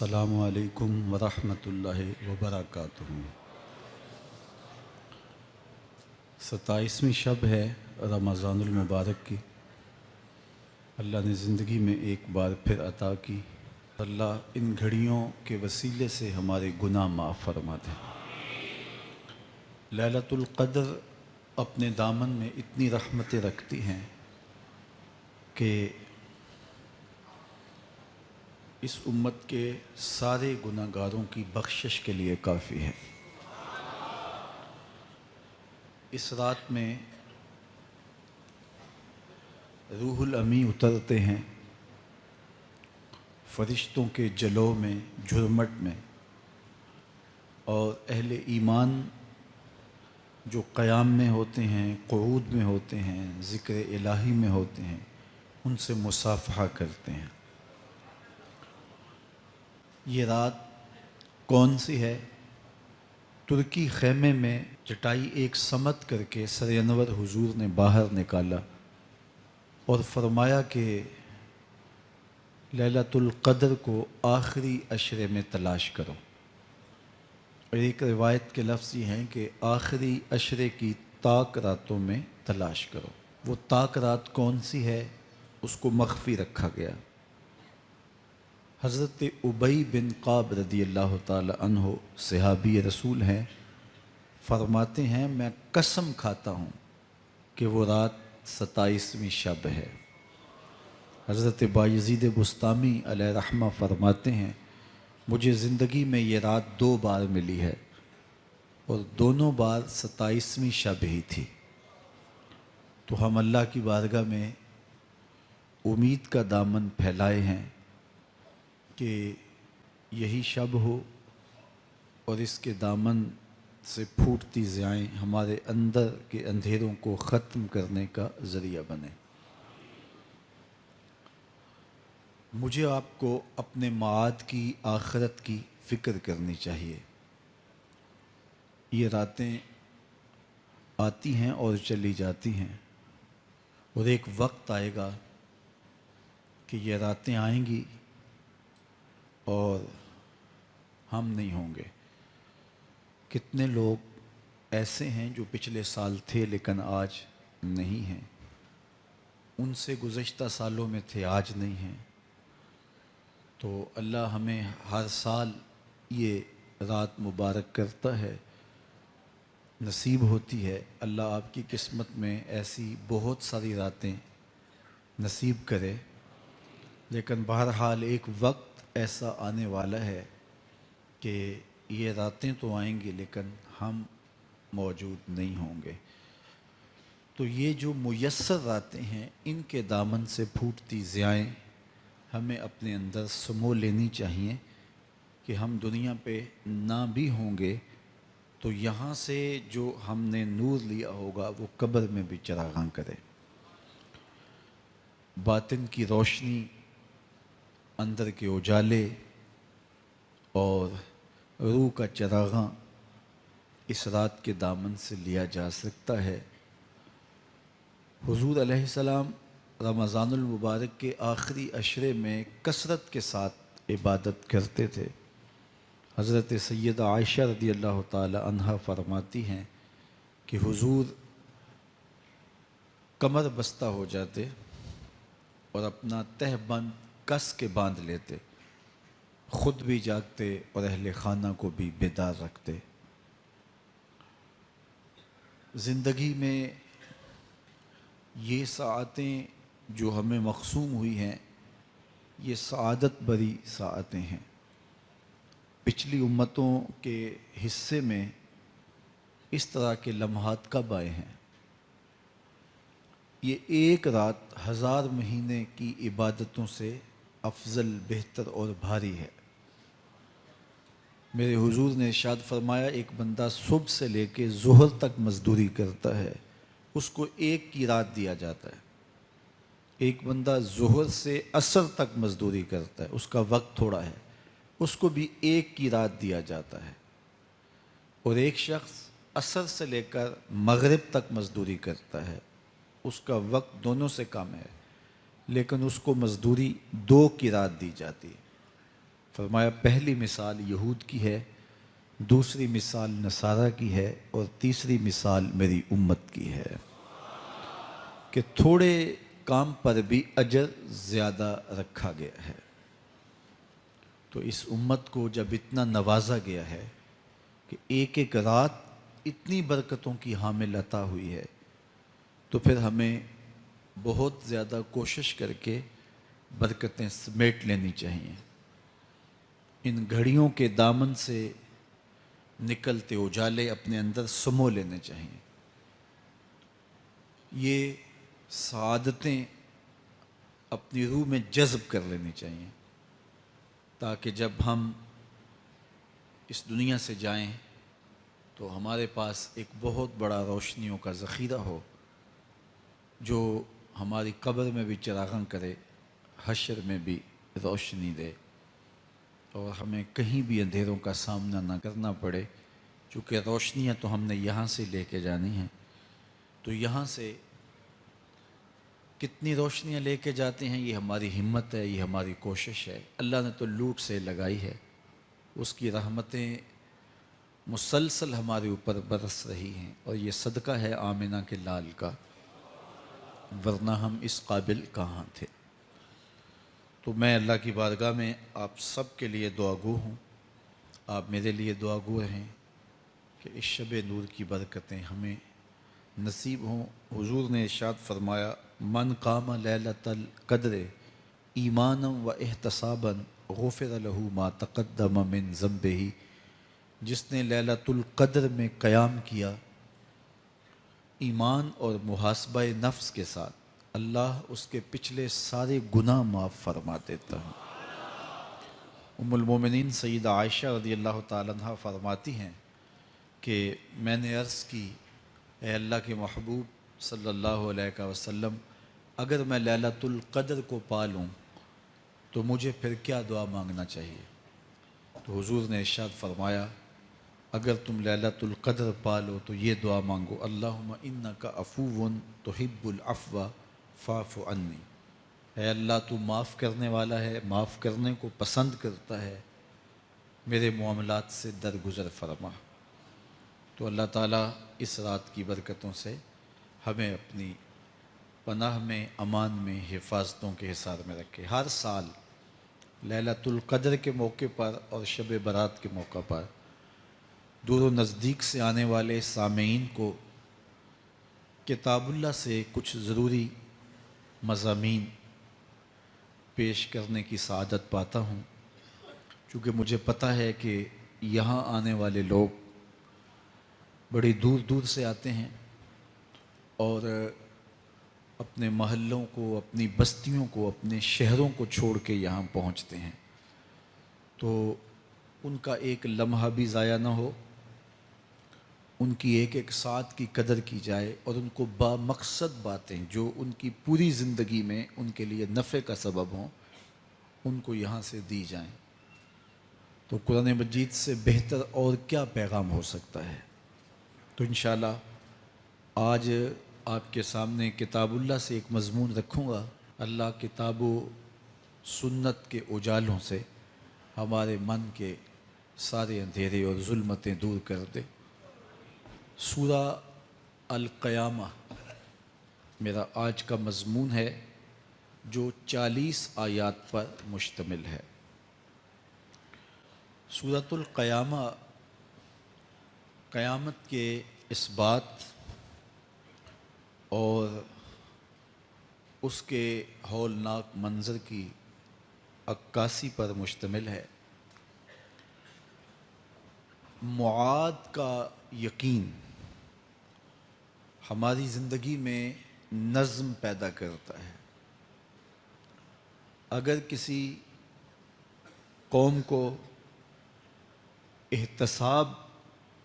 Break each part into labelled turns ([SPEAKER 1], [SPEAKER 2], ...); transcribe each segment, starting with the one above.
[SPEAKER 1] السلام علیکم ورحمۃ اللہ وبرکاتہ۔ 27ویں شب ہے رمضان المبارک کی۔ اللہ نے زندگی میں ایک بار پھر عطا کی۔ اللہ ان گھڑیوں کے وسیلے سے ہمارے گناہ معاف فرما دے۔ لیلۃ القدر اپنے دامن میں اتنی رحمتیں رکھتی ہیں کہ اس امت کے سارے گناہ گاروں کی بخشش کے لیے کافی ہے۔ اس رات میں روح الامی اترتے ہیں فرشتوں کے جلو میں، جھرمٹ میں، اور اہل ایمان جو قیام میں ہوتے ہیں، قعود میں ہوتے ہیں، ذکر الہی میں ہوتے ہیں، ان سے مصافحہ کرتے ہیں۔ یہ رات کون سی ہے؟ ترکی خیمے میں چٹائی ایک سمت کر کے سر انور حضور نے باہر نکالا اور فرمایا کہ لیلۃ القدر کو آخری عشرے میں تلاش کرو۔ اور ایک روایت کے لفظ یہ ہیں کہ آخری عشرے کی طاق راتوں میں تلاش کرو۔ وہ طاق رات کون سی ہے؟ اس کو مخفی رکھا گیا۔ حضرت ابی بن قعب رضی اللہ تعالی عنہ صحابی رسول ہیں، فرماتے ہیں میں قسم کھاتا ہوں کہ وہ رات 27ویں شب ہے۔ حضرت بایزید بسطامی علیہ رحمہ فرماتے ہیں مجھے زندگی میں یہ رات 2 بار ملی ہے اور دونوں بار 27ویں شب ہی تھی۔ تو ہم اللہ کی بارگاہ میں امید کا دامن پھیلائے ہیں کہ یہی شب ہو اور اس کے دامن سے پھوٹتی ضیائیں ہمارے اندر کے اندھیروں کو ختم کرنے کا ذریعہ بنے۔ مجھے آپ کو اپنے معاد کی، آخرت کی فکر کرنی چاہیے۔ یہ راتیں آتی ہیں اور چلی جاتی ہیں، اور ایک وقت آئے گا کہ یہ راتیں آئیں گی اور ہم نہیں ہوں گے۔ کتنے لوگ ایسے ہیں جو پچھلے سال تھے لیکن آج نہیں ہیں، ان سے گزشتہ سالوں میں تھے آج نہیں ہیں۔ تو اللہ ہمیں ہر سال یہ رات مبارک کرتا ہے، نصیب ہوتی ہے۔ اللہ آپ کی قسمت میں ایسی بہت ساری راتیں نصیب کرے، لیکن بہرحال ایک وقت ایسا آنے والا ہے کہ یہ راتیں تو آئیں گی لیکن ہم موجود نہیں ہوں گے۔ تو یہ جو میسر راتیں ہیں ان کے دامن سے پھوٹتی ضیائیں ہمیں اپنے اندر سمو لینی چاہیے کہ ہم دنیا پہ نہ بھی ہوں گے تو یہاں سے جو ہم نے نور لیا ہوگا وہ قبر میں بھی چراغاں کرے۔ باطن کی روشنی، اندر کے اجالے اور روح کا چراغاں اس رات کے دامن سے لیا جا سکتا ہے۔ حضور علیہ السلام رمضان المبارک کے آخری عشرے میں کثرت کے ساتھ عبادت کرتے تھے۔ حضرت سیدہ عائشہ رضی اللہ تعالی عنہا فرماتی ہیں کہ حضور کمر بستہ ہو جاتے اور اپنا تہ بند کس کے باندھ لیتے، خود بھی جاگتے اور اہل خانہ کو بھی بیدار رکھتے۔ زندگی میں یہ ساعتیں جو ہمیں مقسوم ہوئی ہیں یہ سعادت بری ساعتیں ہیں۔ پچھلی امتوں کے حصے میں اس طرح کے لمحات کب آئے ہیں؟ یہ ایک رات 1000 مہینے کی عبادتوں سے افضل، بہتر اور بھاری ہے۔ میرے حضور نے ارشاد فرمایا ایک بندہ صبح سے لے کے ظہر تک مزدوری کرتا ہے، اس کو ایک کی رات دیا جاتا ہے۔ ایک بندہ ظہر سے عصر تک مزدوری کرتا ہے، اس کا وقت تھوڑا ہے، اس کو بھی ایک کی رات دیا جاتا ہے۔ اور ایک شخص عصر سے لے کر مغرب تک مزدوری کرتا ہے، اس کا وقت دونوں سے کم ہے، لیکن اس کو مزدوری 2 کی رات دی جاتی ہے۔ فرمایا پہلی مثال یہود کی ہے، دوسری مثال نصارہ کی ہے، اور تیسری مثال میری امت کی ہے کہ تھوڑے کام پر بھی اجر زیادہ رکھا گیا ہے۔ تو اس امت کو جب اتنا نوازا گیا ہے کہ ایک ایک رات اتنی برکتوں کی حامل عطا ہوئی ہے، تو پھر ہمیں بہت زیادہ کوشش کر کے برکتیں سمیٹ لینی چاہیے۔ ان گھڑیوں کے دامن سے نکلتے اجالے اپنے اندر سمو لینے چاہیے۔ یہ سعادتیں اپنی روح میں جذب کر لینی چاہیے، تاکہ جب ہم اس دنیا سے جائیں تو ہمارے پاس ایک بہت بڑا روشنیوں کا ذخیرہ ہو، جو ہماری قبر میں بھی چراغاں کرے، حشر میں بھی روشنی دے، اور ہمیں کہیں بھی اندھیروں کا سامنا نہ کرنا پڑے، چونکہ روشنیاں تو ہم نے یہاں سے لے کے جانی ہیں۔ تو یہاں سے کتنی روشنیاں لے کے جاتے ہیں، یہ ہماری ہمت ہے، یہ ہماری کوشش ہے۔ اللہ نے تو لوٹ سے لگائی ہے، اس کی رحمتیں مسلسل ہمارے اوپر برس رہی ہیں، اور یہ صدقہ ہے آمنہ کے لال کا، ورنہ ہم اس قابل کہاں تھے۔ تو میں اللہ کی بارگاہ میں آپ سب کے لیے دعا گو ہوں، آپ میرے لیے دعا گو رہیں کہ اس شب نور کی برکتیں ہمیں نصیب ہوں۔ حضور نے ارشاد فرمایا من قام لیلۃ القدر ایمانا و احتسابا غفر له ما تقدم من ذنبہ، جس نے لیلۃ القدر میں قیام کیا ایمان اور محاسبہ نفس کے ساتھ، اللہ اس کے پچھلے سارے گناہ معاف فرما دیتا ہے۔ ام المومنین سیدہ عائشہ رضی اللہ تعالیٰ عنہ فرماتی ہیں کہ میں نے عرض کی اے اللہ کے محبوب صلی اللہ علیہ وسلم، اگر میں لیلۃ القدر کو پا لوں تو مجھے پھر کیا دعا مانگنا چاہیے؟ تو حضور نے ارشاد فرمایا اگر تم لیلۃ القدر پا لو تو یہ دعا مانگو اللہم انک عفو تحب العفو فاعف عنی، اے اللہ تو معاف کرنے والا ہے، معاف کرنے کو پسند کرتا ہے، میرے معاملات سے درگزر فرما۔ تو اللہ تعالیٰ اس رات کی برکتوں سے ہمیں اپنی پناہ میں، امان میں، حفاظتوں کے حصار میں رکھے۔ ہر سال لیلۃ القدر کے موقع پر اور شب برات کے موقع پر دور و نزدیک سے آنے والے سامعین کو کتاب اللہ سے کچھ ضروری مضامین پیش کرنے کی سعادت پاتا ہوں، چونکہ مجھے پتہ ہے کہ یہاں آنے والے لوگ بڑی دور دور سے آتے ہیں اور اپنے محلوں کو، اپنی بستیوں کو، اپنے شہروں کو چھوڑ کے یہاں پہنچتے ہیں، تو ان کا ایک لمحہ بھی ضائع نہ ہو، ان کی ایک ایک ساتھ کی قدر کی جائے، اور ان کو با مقصد باتیں جو ان کی پوری زندگی میں ان کے لیے نفع کا سبب ہوں، ان کو یہاں سے دی جائیں۔ تو قرآن مجید سے بہتر اور کیا پیغام ہو سکتا ہے؟ تو انشاءاللہ آج آپ کے سامنے کتاب اللہ سے ایک مضمون رکھوں گا۔ اللہ کتاب و سنت کے اجالوں سے ہمارے من کے سارے اندھیرے اور ظلمتیں دور کر دے۔ سورہ القیامہ میرا آج کا مضمون ہے، جو 40 آیات پر مشتمل ہے۔ سورۃ القیامہ قیامت کے اس بات اور اس کے ہولناک منظر کی عکاسی پر مشتمل ہے۔ معاد کا یقین ہماری زندگی میں نظم پیدا کرتا ہے۔ اگر کسی قوم کو احتساب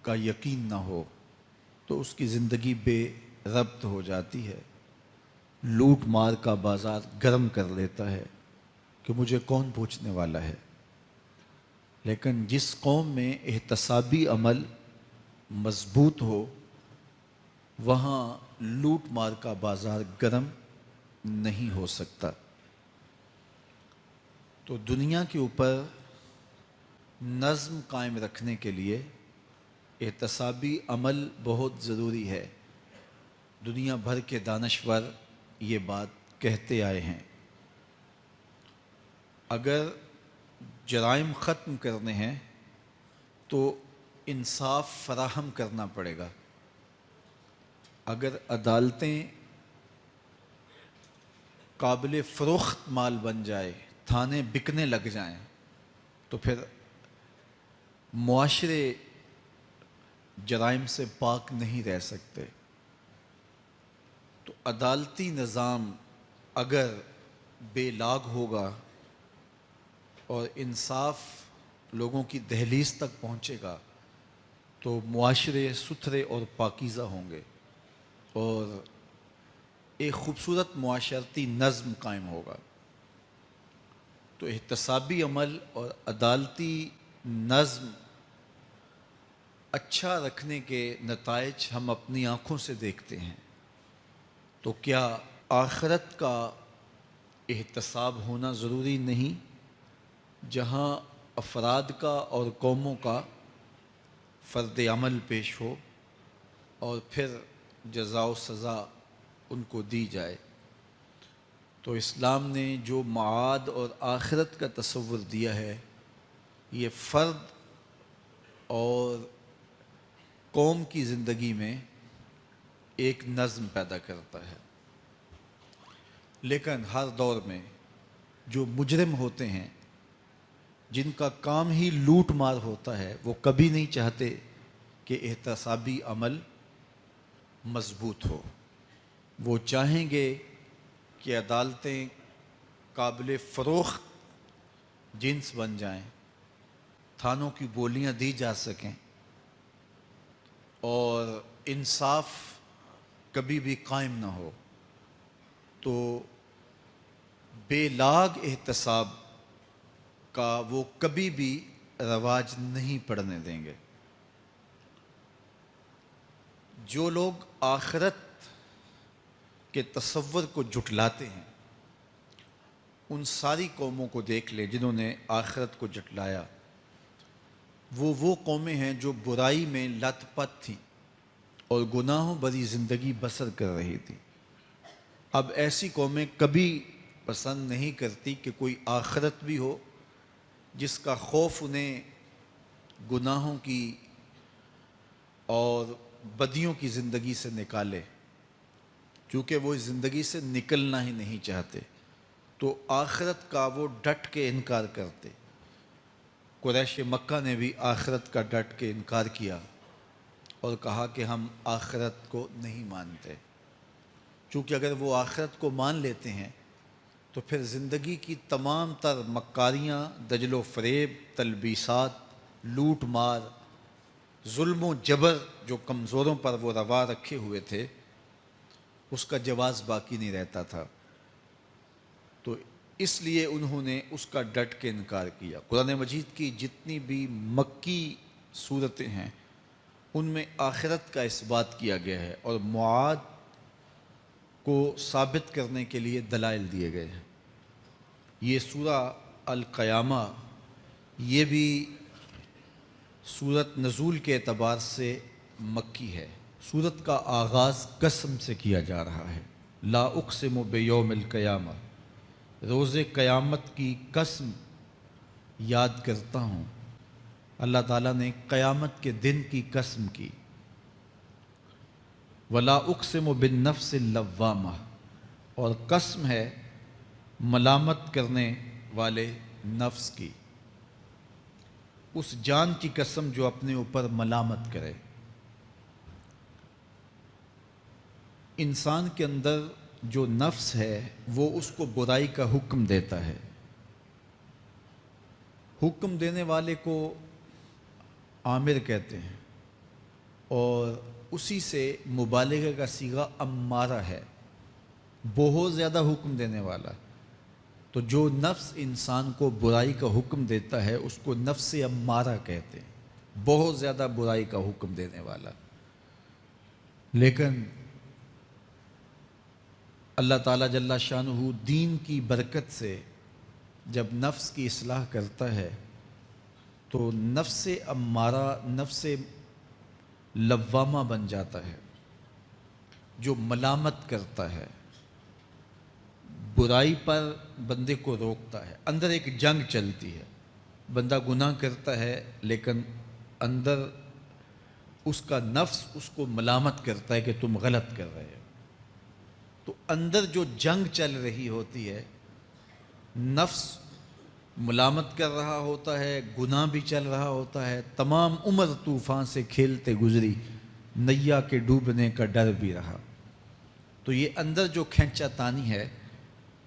[SPEAKER 1] کا یقین نہ ہو تو اس کی زندگی بے ربط ہو جاتی ہے، لوٹ مار کا بازار گرم کر لیتا ہے کہ مجھے کون پوچھنے والا ہے۔ لیکن جس قوم میں احتسابی عمل مضبوط ہو، وہاں لوٹ مار کا بازار گرم نہیں ہو سکتا۔ تو دنیا کے اوپر نظم قائم رکھنے کے لیے احتسابی عمل بہت ضروری ہے۔ دنیا بھر کے دانشور یہ بات کہتے آئے ہیں۔ اگر جرائم ختم کرنے ہیں تو انصاف فراہم کرنا پڑے گا۔ اگر عدالتیں قابل فروخت مال بن جائے، تھانے بکنے لگ جائیں، تو پھر معاشرے جرائم سے پاک نہیں رہ سکتے۔ تو عدالتی نظام اگر بے لاگ ہوگا اور انصاف لوگوں کی دہلیز تک پہنچے گا تو معاشرے ستھرے اور پاکیزہ ہوں گے اور ایک خوبصورت معاشرتی نظم قائم ہوگا۔ تو احتسابی عمل اور عدالتی نظم اچھا رکھنے کے نتائج ہم اپنی آنکھوں سے دیکھتے ہیں۔ تو کیا آخرت کا احتساب ہونا ضروری نہیں، جہاں افراد کا اور قوموں کا فرد عمل پیش ہو اور پھر جزا و سزا ان کو دی جائے؟ تو اسلام نے جو معاد اور آخرت کا تصور دیا ہے، یہ فرد اور قوم کی زندگی میں ایک نظم پیدا کرتا ہے۔ لیکن ہر دور میں جو مجرم ہوتے ہیں، جن کا کام ہی لوٹ مار ہوتا ہے، وہ کبھی نہیں چاہتے کہ احتسابی عمل مضبوط ہو۔ وہ چاہیں گے کہ عدالتیں قابل فروخت جنس بن جائیں، تھانوں کی بولیاں دی جا سکیں اور انصاف کبھی بھی قائم نہ ہو۔ تو بے لاگ احتساب کا وہ کبھی بھی رواج نہیں پڑنے دیں گے۔ جو لوگ آخرت کے تصور کو جھٹلاتے ہیں، ان ساری قوموں کو دیکھ لیں جنہوں نے آخرت کو جھٹلایا۔ وہ قومیں ہیں جو برائی میں لت پت تھیں اور گناہوں بھری زندگی بسر کر رہی تھی۔ اب ایسی قومیں کبھی پسند نہیں کرتی کہ کوئی آخرت بھی ہو جس کا خوف انہیں گناہوں کی اور بدیوں کی زندگی سے نکالے، کیونکہ وہ اس زندگی سے نکلنا ہی نہیں چاہتے۔ تو آخرت کا وہ ڈٹ کے انکار کرتے۔ قریش مکہ نے بھی آخرت کا ڈٹ کے انکار کیا اور کہا کہ ہم آخرت کو نہیں مانتے، چونکہ اگر وہ آخرت کو مان لیتے ہیں تو پھر زندگی کی تمام تر مکاریاں، دجل و فریب، تلبیسات، لوٹ مار، ظلم و جبر جو کمزوروں پر وہ روا رکھے ہوئے تھے، اس کا جواز باقی نہیں رہتا تھا۔ تو اس لیے انہوں نے اس کا ڈٹ کے انکار کیا۔ قرآن مجید کی جتنی بھی مکی صورتیں ہیں ان میں آخرت کا اس بات کیا گیا ہے اور معاد کو ثابت کرنے کے لیے دلائل دیے گئے ہیں۔ یہ سورہ القیامہ، یہ بھی سورت نزول کے اعتبار سے مکی ہے۔ سورت کا آغاز قسم سے کیا جا رہا ہے، لا اقسم بیوم القیامہ، روز قیامت کی قسم یاد کرتا ہوں۔ اللہ تعالیٰ نے قیامت کے دن کی قسم کی۔ ولا اقسم بالنفس اللوامہ، اور قسم ہے ملامت کرنے والے نفس کی، اس جان کی قسم جو اپنے اوپر ملامت کرے۔ انسان کے اندر جو نفس ہے وہ اس کو برائی کا حکم دیتا ہے۔ حکم دینے والے کو آمر کہتے ہیں اور اسی سے مبالغہ کا صیغہ امارہ ہے، بہت زیادہ حکم دینے والا۔ تو جو نفس انسان کو برائی کا حکم دیتا ہے اس کو نفس امارہ کہتے ہیں، بہت زیادہ برائی کا حکم دینے والا۔ لیکن اللہ تعالیٰ جل شانہ دین کی برکت سے جب نفس کی اصلاح کرتا ہے تو نفس امارہ نفس لوامہ بن جاتا ہے، جو ملامت کرتا ہے، برائی پر بندے کو روکتا ہے۔ اندر ایک جنگ چلتی ہے، بندہ گناہ کرتا ہے لیکن اندر اس کا نفس اس کو ملامت کرتا ہے کہ تم غلط کر رہے ہو۔ تو اندر جو جنگ چل رہی ہوتی ہے، نفس ملامت کر رہا ہوتا ہے، گناہ بھی چل رہا ہوتا ہے، تمام عمر طوفان سے کھیلتے گزری، نیا کے ڈوبنے کا ڈر بھی رہا۔ تو یہ اندر جو کھینچا تانی ہے،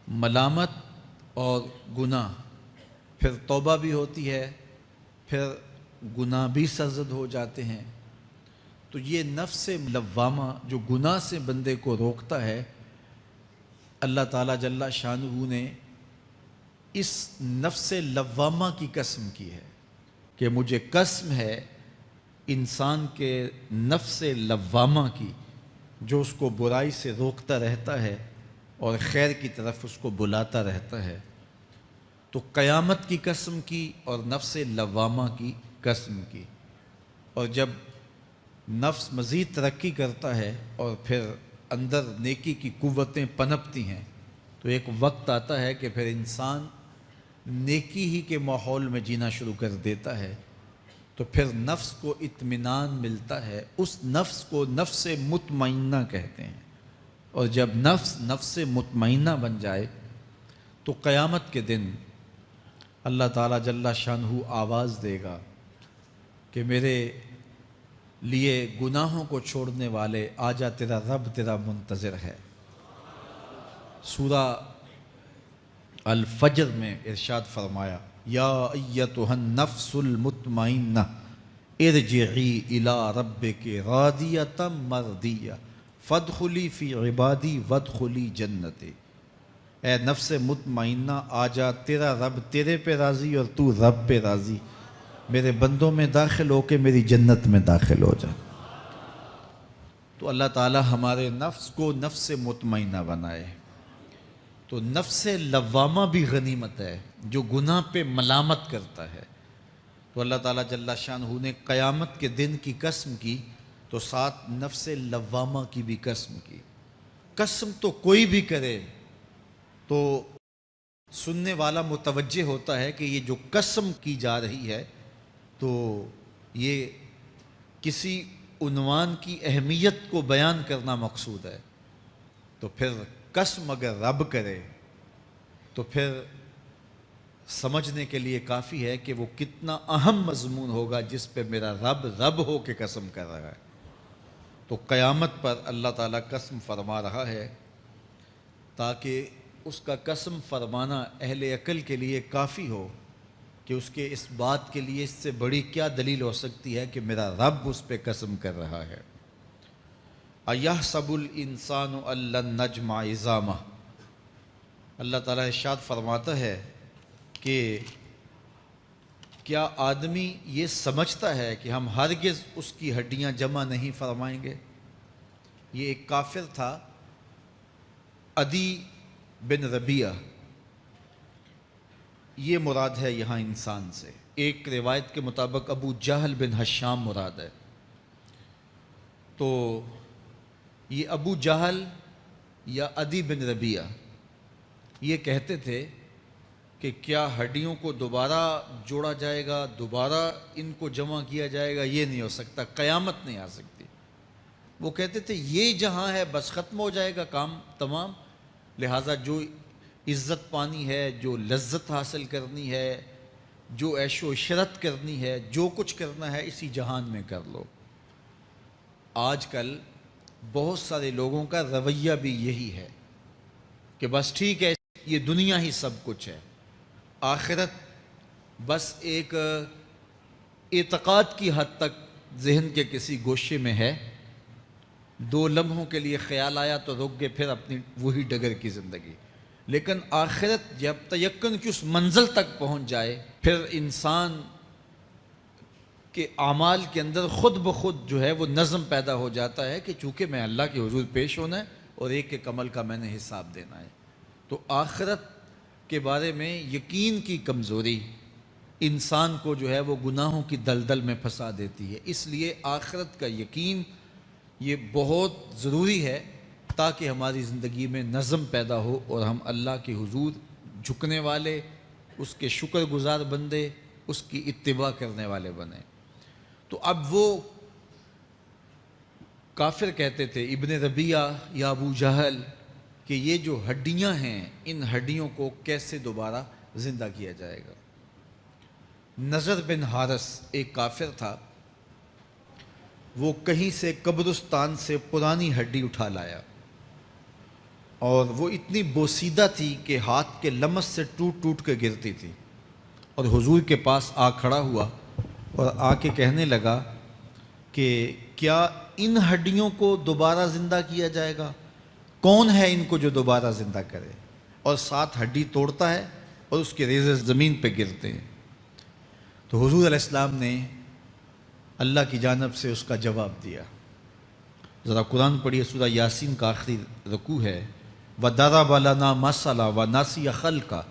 [SPEAKER 1] ملامت اور گناہ، پھر توبہ بھی ہوتی ہے، پھر گناہ بھی سرزد ہو جاتے ہیں۔ تو یہ نفس لوامہ جو گناہ سے بندے کو روکتا ہے، اللہ تعالیٰ جل شانہ نے اس نفس لوامہ کی قسم کی ہے کہ مجھے قسم ہے انسان کے نفس لوامہ کی، جو اس کو برائی سے روکتا رہتا ہے اور خیر کی طرف اس کو بلاتا رہتا ہے۔ تو قیامت کی قسم کی اور نفس لوامہ کی قسم کی۔ اور جب نفس مزید ترقی کرتا ہے اور پھر اندر نیکی کی قوتیں پنپتی ہیں، تو ایک وقت آتا ہے کہ پھر انسان نیکی ہی کے ماحول میں جینا شروع کر دیتا ہے، تو پھر نفس کو اطمینان ملتا ہے۔ اس نفس کو نفس مطمئنہ کہتے ہیں۔ اور جب نفس مطمئنہ بن جائے تو قیامت کے دن اللہ تعالیٰ جل شانہ آواز دے گا کہ میرے لیے گناہوں کو چھوڑنے والے آجا، تیرا رب تیرا منتظر ہے۔ سورہ الفجر میں ارشاد فرمایا، یا ایتھا النفس المطمئنہ ارجعی الی ربک راضیۃ مرضیہ فادخلی فی عبادی وادخلی جنتی۔ اے نفس مطمئنہ، آجا، تیرا رب تیرے پہ راضی اور تو رب پہ راضی، میرے بندوں میں داخل ہو کے میری جنت میں داخل ہو جا۔ تو اللہ تعالیٰ ہمارے نفس کو نفس مطمئنہ بنائے۔ تو نفس لوامہ بھی غنیمت ہے، جو گناہ پہ ملامت کرتا ہے۔ تو اللہ تعالیٰ جل شانہ نے قیامت کے دن کی قسم کی، تو ساتھ نفس لوامہ کی بھی قسم کی۔ قسم تو کوئی بھی کرے تو سننے والا متوجہ ہوتا ہے کہ یہ جو قسم کی جا رہی ہے تو یہ کسی عنوان کی اہمیت کو بیان کرنا مقصود ہے۔ تو پھر قسم اگر رب کرے تو پھر سمجھنے کے لیے کافی ہے کہ وہ کتنا اہم مضمون ہوگا جس پہ میرا رب ہو کے قسم کر رہا ہے۔ تو قیامت پر اللہ تعالیٰ قسم فرما رہا ہے تاکہ اس کا قسم فرمانا اہل عقل کے لیے کافی ہو کہ اس کے اس بات کے لیے اس سے بڑی کیا دلیل ہو سکتی ہے کہ میرا رب اس پہ قسم کر رہا ہے۔ اَيَحْسَبُ الْإِنسَانُ أَن لَّن نَّجْمَعَ عِظَامَهُ۔ اللہ تعالیٰ ارشاد فرماتا ہے کہ کیا آدمی یہ سمجھتا ہے کہ ہم ہرگز اس کی ہڈیاں جمع نہیں فرمائیں گے؟ یہ ایک کافر تھا، عدی بن ربیعہ، یہ مراد ہے یہاں انسان سے۔ ایک روایت کے مطابق ابو جہل بن ہشام مراد ہے۔ تو یہ ابو جہل یا عدی بن ربیعہ یہ کہتے تھے کہ کیا ہڈیوں کو دوبارہ جوڑا جائے گا، دوبارہ ان کو جمع کیا جائے گا؟ یہ نہیں ہو سکتا، قیامت نہیں آ سکتی۔ وہ کہتے تھے یہ جہاں ہے بس ختم ہو جائے گا کام تمام، لہٰذا جو عزت پانی ہے، جو لذت حاصل کرنی ہے، جو عیش و عشرت کرنی ہے، جو کچھ کرنا ہے اسی جہان میں کر لو۔ آج کل بہت سارے لوگوں کا رویہ بھی یہی ہے کہ بس ٹھیک ہے، یہ دنیا ہی سب کچھ ہے، آخرت بس ایک اعتقاد کی حد تک ذہن کے کسی گوشے میں ہے، 2 لمحوں کے لیے خیال آیا تو رک گئے، پھر اپنی وہی ڈگر کی زندگی۔ لیکن آخرت جب تیقن کی اس منزل تک پہنچ جائے، پھر انسان کے اعمال کے اندر خود بخود جو ہے وہ نظم پیدا ہو جاتا ہے کہ چونکہ میں اللہ کے حضور پیش ہونا ہے اور ایک ایک عمل کا میں نے حساب دینا ہے۔ تو آخرت کے بارے میں یقین کی کمزوری انسان کو جو ہے وہ گناہوں کی دلدل میں پھنسا دیتی ہے۔ اس لیے آخرت کا یقین یہ بہت ضروری ہے تاکہ ہماری زندگی میں نظم پیدا ہو اور ہم اللہ کے حضور جھکنے والے، اس کے شکر گزار بندے، اس کی اتباع کرنے والے بنیں۔ تو اب وہ کافر کہتے تھے ابن ربیعہ یا ابو جہل کہ یہ جو ہڈیاں ہیں ان ہڈیوں کو کیسے دوبارہ زندہ کیا جائے گا۔ نضر بن حارث ایک کافر تھا، وہ کہیں سے قبرستان سے پرانی ہڈی اٹھا لایا اور وہ اتنی بوسیدہ تھی کہ ہاتھ کے لمس سے ٹوٹ ٹوٹ کے گرتی تھی، اور حضور کے پاس آ کھڑا ہوا اور آ کے کہنے لگا کہ کیا ان ہڈیوں کو دوبارہ زندہ کیا جائے گا؟ کون ہے ان کو جو دوبارہ زندہ کرے؟ اور ساتھ ہڈی توڑتا ہے اور اس کے ریزے زمین پہ گرتے ہیں۔ تو حضور علیہ السلام نے اللہ کی جانب سے اس کا جواب دیا۔ ذرا قرآن پڑھیے، سورہ یاسین کا آخری رکوع ہے، وَضَرَبَ لَنَا مَثَلًا وَنَسِیَ خَلْقَهُ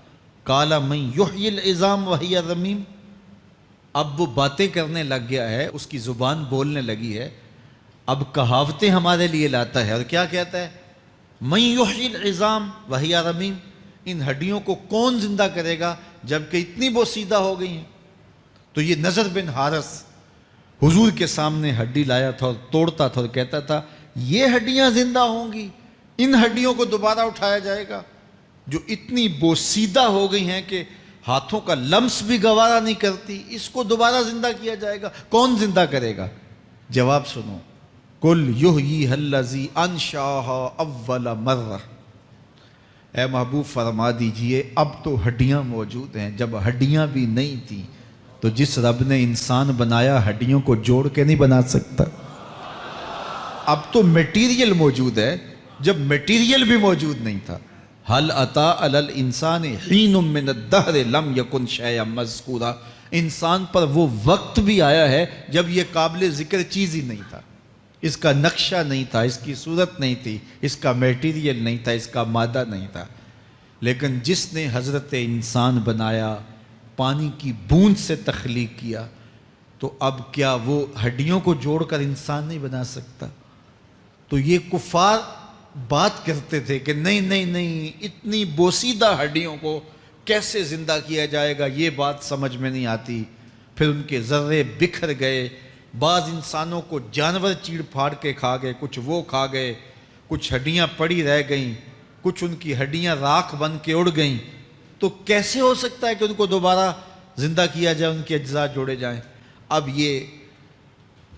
[SPEAKER 1] قَالَ مَن يُحْیِی الْعِظَامَ وَهِیَ رَمِیمٌ۔ اب وہ باتیں کرنے لگ گیا ہے، اس کی زبان بولنے لگی ہے، اب کہاوتیں ہمارے لیے لاتا ہے، اور کیا کہتا ہے؟ مَن يُحْیِی الْعِظَامَ وَهِیَ رَمِیمٌ، ان ہڈیوں کو کون زندہ کرے گا جبکہ اتنی بوسیدہ ہو گئی ہیں۔ تو یہ نضر بن حارث حضور کے سامنے ہڈی لایا تھا اور توڑتا تھا اور کہتا تھا یہ ہڈیاں زندہ ہوں گی، ان ہڈیوں کو دوبارہ اٹھایا جائے گا جو اتنی بوسیدہ ہو گئی ہیں کہ ہاتھوں کا لمس بھی گوارا نہیں کرتی، اس کو دوبارہ زندہ کیا جائے گا، کون زندہ کرے گا؟ جواب سنو، قُلْ يُحْیِیہَا الَّذِی أَنشَأَہَا أَوَّلَ مَرَّةٍ، اے محبوب فرما دیجئے اب تو ہڈیاں موجود ہیں، جب ہڈیاں بھی نہیں تھیں تو جس رب نے انسان بنایا ہڈیوں کو جوڑ کے نہیں بنا سکتا۔ اب تو میٹیریل موجود ہے جب میٹیریل بھی موجود نہیں تھا۔ هل اتی علی الانسان حین من الدہر لم یکن شیئا مذکورا، انسان پر وہ وقت بھی آیا ہے جب یہ قابل ذکر چیز ہی نہیں تھا، اس کا نقشہ نہیں تھا، اس کی صورت نہیں تھی، اس کا میٹیریل نہیں تھا، اس کا مادہ نہیں تھا، لیکن جس نے حضرت انسان بنایا، پانی کی بوند سے تخلیق کیا، تو اب کیا وہ ہڈیوں کو جوڑ کر انسان نہیں بنا سکتا؟ تو یہ کفار بات کرتے تھے کہ نہیں نہیں نہیں، اتنی بوسیدہ ہڈیوں کو کیسے زندہ کیا جائے گا، یہ بات سمجھ میں نہیں آتی۔ پھر ان کے ذرے بکھر گئے، بعض انسانوں کو جانور چیڑ پھاڑ کے کھا گئے، کچھ وہ کھا گئے، کچھ ہڈیاں پڑی رہ گئیں، کچھ ان کی ہڈیاں راکھ بن کے اڑ گئیں۔ تو کیسے ہو سکتا ہے کہ ان کو دوبارہ زندہ کیا جائے، ان کے اجزاء جوڑے جائیں؟ اب یہ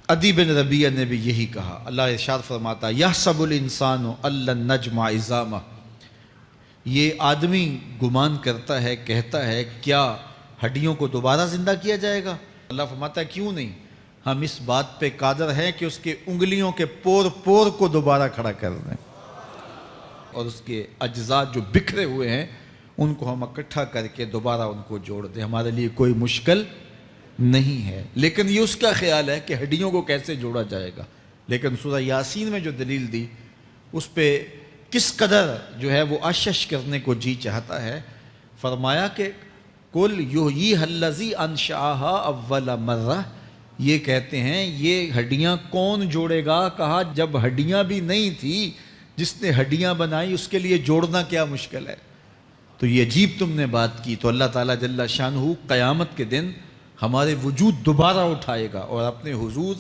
[SPEAKER 1] عدی بن ربیعہ نے بھی یہی کہا۔ اللہ ارشاد فرماتا یحسب الانسان ان لن نجمع عظامہ، یہ آدمی گمان کرتا ہے، کہتا ہے کیا ہڈیوں کو دوبارہ زندہ کیا جائے گا؟ اللہ فرماتا ہے کیوں نہیں، ہم اس بات پہ قادر ہیں کہ اس کے انگلیوں کے پور پور کو دوبارہ کھڑا کر دیں، اور اس کے اجزاء جو بکھرے ہوئے ہیں ان کو ہم اکٹھا کر کے دوبارہ ان کو جوڑ دیں، ہمارے لیے کوئی مشکل نہیں ہے۔ لیکن یہ اس کا خیال ہے کہ ہڈیوں کو کیسے جوڑا جائے گا، لیکن سورہ یاسین میں جو دلیل دی اس پہ کس قدر جو ہے وہ اشش کرنے کو جی چاہتا ہے۔ فرمایا کہ قُلْ یُحْیِیہَا الَّذِی أَنشَأَہَا أَوَّلَ مَرَّةٍ، یہ کہتے ہیں یہ ہڈیاں کون جوڑے گا؟ کہا جب ہڈیاں بھی نہیں تھی، جس نے ہڈیاں بنائی اس کے لیے جوڑنا کیا مشکل ہے؟ تو یہ عجیب تم نے بات کی۔ تو اللہ تعالیٰ جل شانہ قیامت کے دن ہمارے وجود دوبارہ اٹھائے گا اور اپنے حضور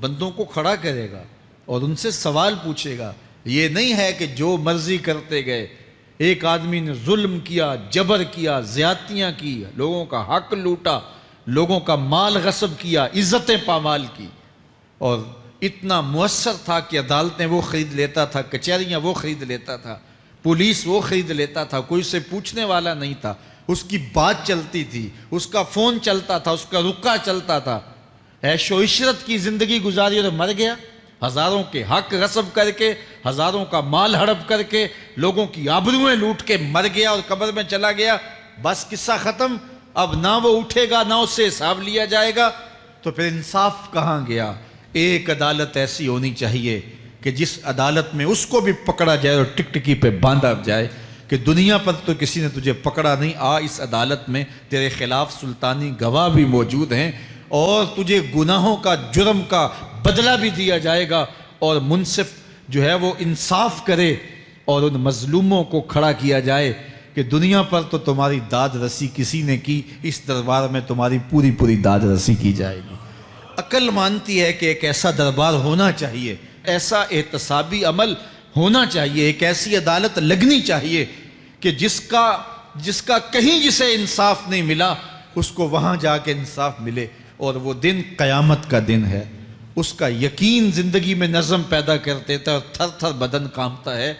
[SPEAKER 1] بندوں کو کھڑا کرے گا اور ان سے سوال پوچھے گا۔ یہ نہیں ہے کہ جو مرضی کرتے گئے، ایک آدمی نے ظلم کیا، جبر کیا، زیادتیاں کی، لوگوں کا حق لوٹا، لوگوں کا مال غصب کیا، عزتیں پامال کی، اور اتنا مؤثر تھا کہ عدالتیں وہ خرید لیتا تھا، کچہریاں وہ خرید لیتا تھا، پولیس وہ خرید لیتا تھا، کوئی سے پوچھنے والا نہیں تھا، اس کی بات چلتی تھی، اس کا فون چلتا تھا، اس کا رکا چلتا تھا، عیش و عشرت کی زندگی گزاری اور مر گیا، ہزاروں کے حق غصب کر کے، ہزاروں کا مال ہڑپ کر کے، لوگوں کی آبروئیں لوٹ کے مر گیا اور قبر میں چلا گیا، بس قصہ ختم۔ اب نہ وہ اٹھے گا نہ اس سے حساب لیا جائے گا، تو پھر انصاف کہاں گیا؟ ایک عدالت ایسی ہونی چاہیے کہ جس عدالت میں اس کو بھی پکڑا جائے اور ٹکٹکی پہ باندھا جائے کہ دنیا پر تو کسی نے تجھے پکڑا نہیں، اس عدالت میں تیرے خلاف سلطانی گواہ بھی موجود ہیں اور تجھے گناہوں کا، جرم کا بدلہ بھی دیا جائے گا، اور منصف جو ہے وہ انصاف کرے اور ان مظلوموں کو کھڑا کیا جائے کہ دنیا پر تو تمہاری داد رسی کسی نے کی، اس دربار میں تمہاری پوری پوری داد رسی کی جائے گی۔ عقل مانتی ہے کہ ایک ایسا دربار ہونا چاہیے، ایسا احتسابی عمل ہونا چاہیے، ایک ایسی عدالت لگنی چاہیے کہ جس کا کہیں جسے انصاف نہیں ملا اس کو وہاں جا کے انصاف ملے، اور وہ دن قیامت کا دن ہے۔ اس کا یقین زندگی میں نظم پیدا کر دیتا ہے اور تھر تھر بدن کانپتا ہے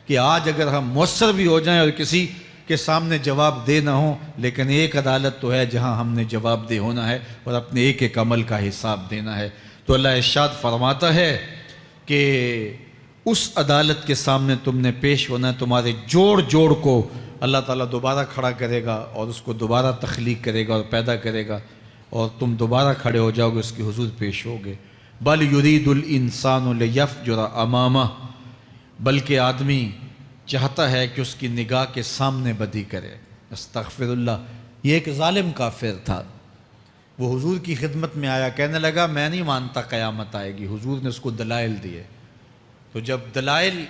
[SPEAKER 1] کہ آج اگر ہم مؤثر بھی ہو جائیں اور کسی کے سامنے جواب دے نہ ہوں، لیکن ایک عدالت تو ہے جہاں ہم نے جواب دہ ہونا ہے اور اپنے ایک ایک عمل کا حساب دینا ہے۔ تو اللہ ارشاد فرماتا ہے کہ اس عدالت کے سامنے تم نے پیش ہونا ہے، تمہارے جوڑ جوڑ کو اللہ تعالیٰ دوبارہ کھڑا کرے گا اور اس کو دوبارہ تخلیق کرے گا اور پیدا کرے گا، اور تم دوبارہ کھڑے ہو جاؤ گے، اس کی حضور پیش ہوگے۔ بل یرید الانسان لیفجر امامہ، بلکہ آدمی چاہتا ہے کہ اس کی نگاہ کے سامنے بدی کرے۔ استغفر اللہ۔ یہ ایک ظالم کافر تھا، وہ حضور کی خدمت میں آیا، کہنے لگا میں نہیں مانتا قیامت آئے گی۔ حضور نے اس کو دلائل دیے، تو جب دلائل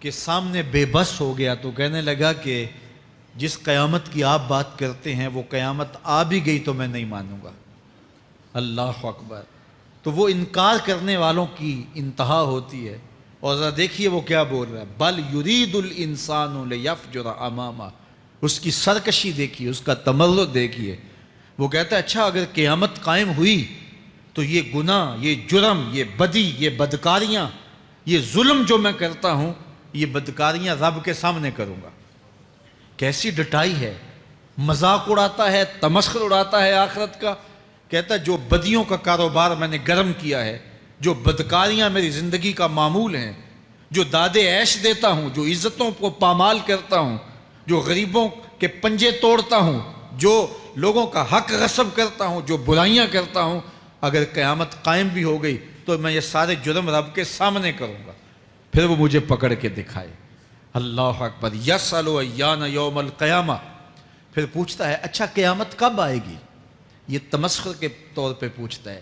[SPEAKER 1] کے سامنے بے بس ہو گیا تو کہنے لگا کہ جس قیامت کی آپ بات کرتے ہیں وہ قیامت آ بھی گئی تو میں نہیں مانوں گا۔ اللہ اکبر۔ تو وہ انکار کرنے والوں کی انتہا ہوتی ہے، اور ذرا دیکھیے وہ کیا بول رہا ہے، بل یرید الانسان لیفجر امامہ۔ اس کی سرکشی دیکھیے، اس کا تمرد دیکھیے۔ وہ کہتا ہے اچھا اگر قیامت قائم ہوئی تو یہ گناہ، یہ جرم، یہ بدی، یہ بدکاریاں، یہ ظلم جو میں کرتا ہوں، یہ بدکاریاں رب کے سامنے کروں گا۔ کیسی ڈٹائی ہے، مذاق اڑاتا ہے، تمسخر اڑاتا ہے آخرت کا۔ کہتا ہے جو بدیوں کا کاروبار میں نے گرم کیا ہے، جو بدکاریاں میری زندگی کا معمول ہیں، جو داد عیش دیتا ہوں، جو عزتوں کو پامال کرتا ہوں، جو غریبوں کے پنجے توڑتا ہوں، جو لوگوں کا حق غصب کرتا ہوں، جو برائیاں کرتا ہوں، اگر قیامت قائم بھی ہو گئی تو میں یہ سارے جرم رب کے سامنے کروں گا، پھر وہ مجھے پکڑ کے دکھائے۔ اللہ اکبر۔ یسأل ایان یوم القیامہ۔ پھر پوچھتا ہے اچھا قیامت کب آئے گی؟ یہ تمسخر کے طور پہ پوچھتا ہے،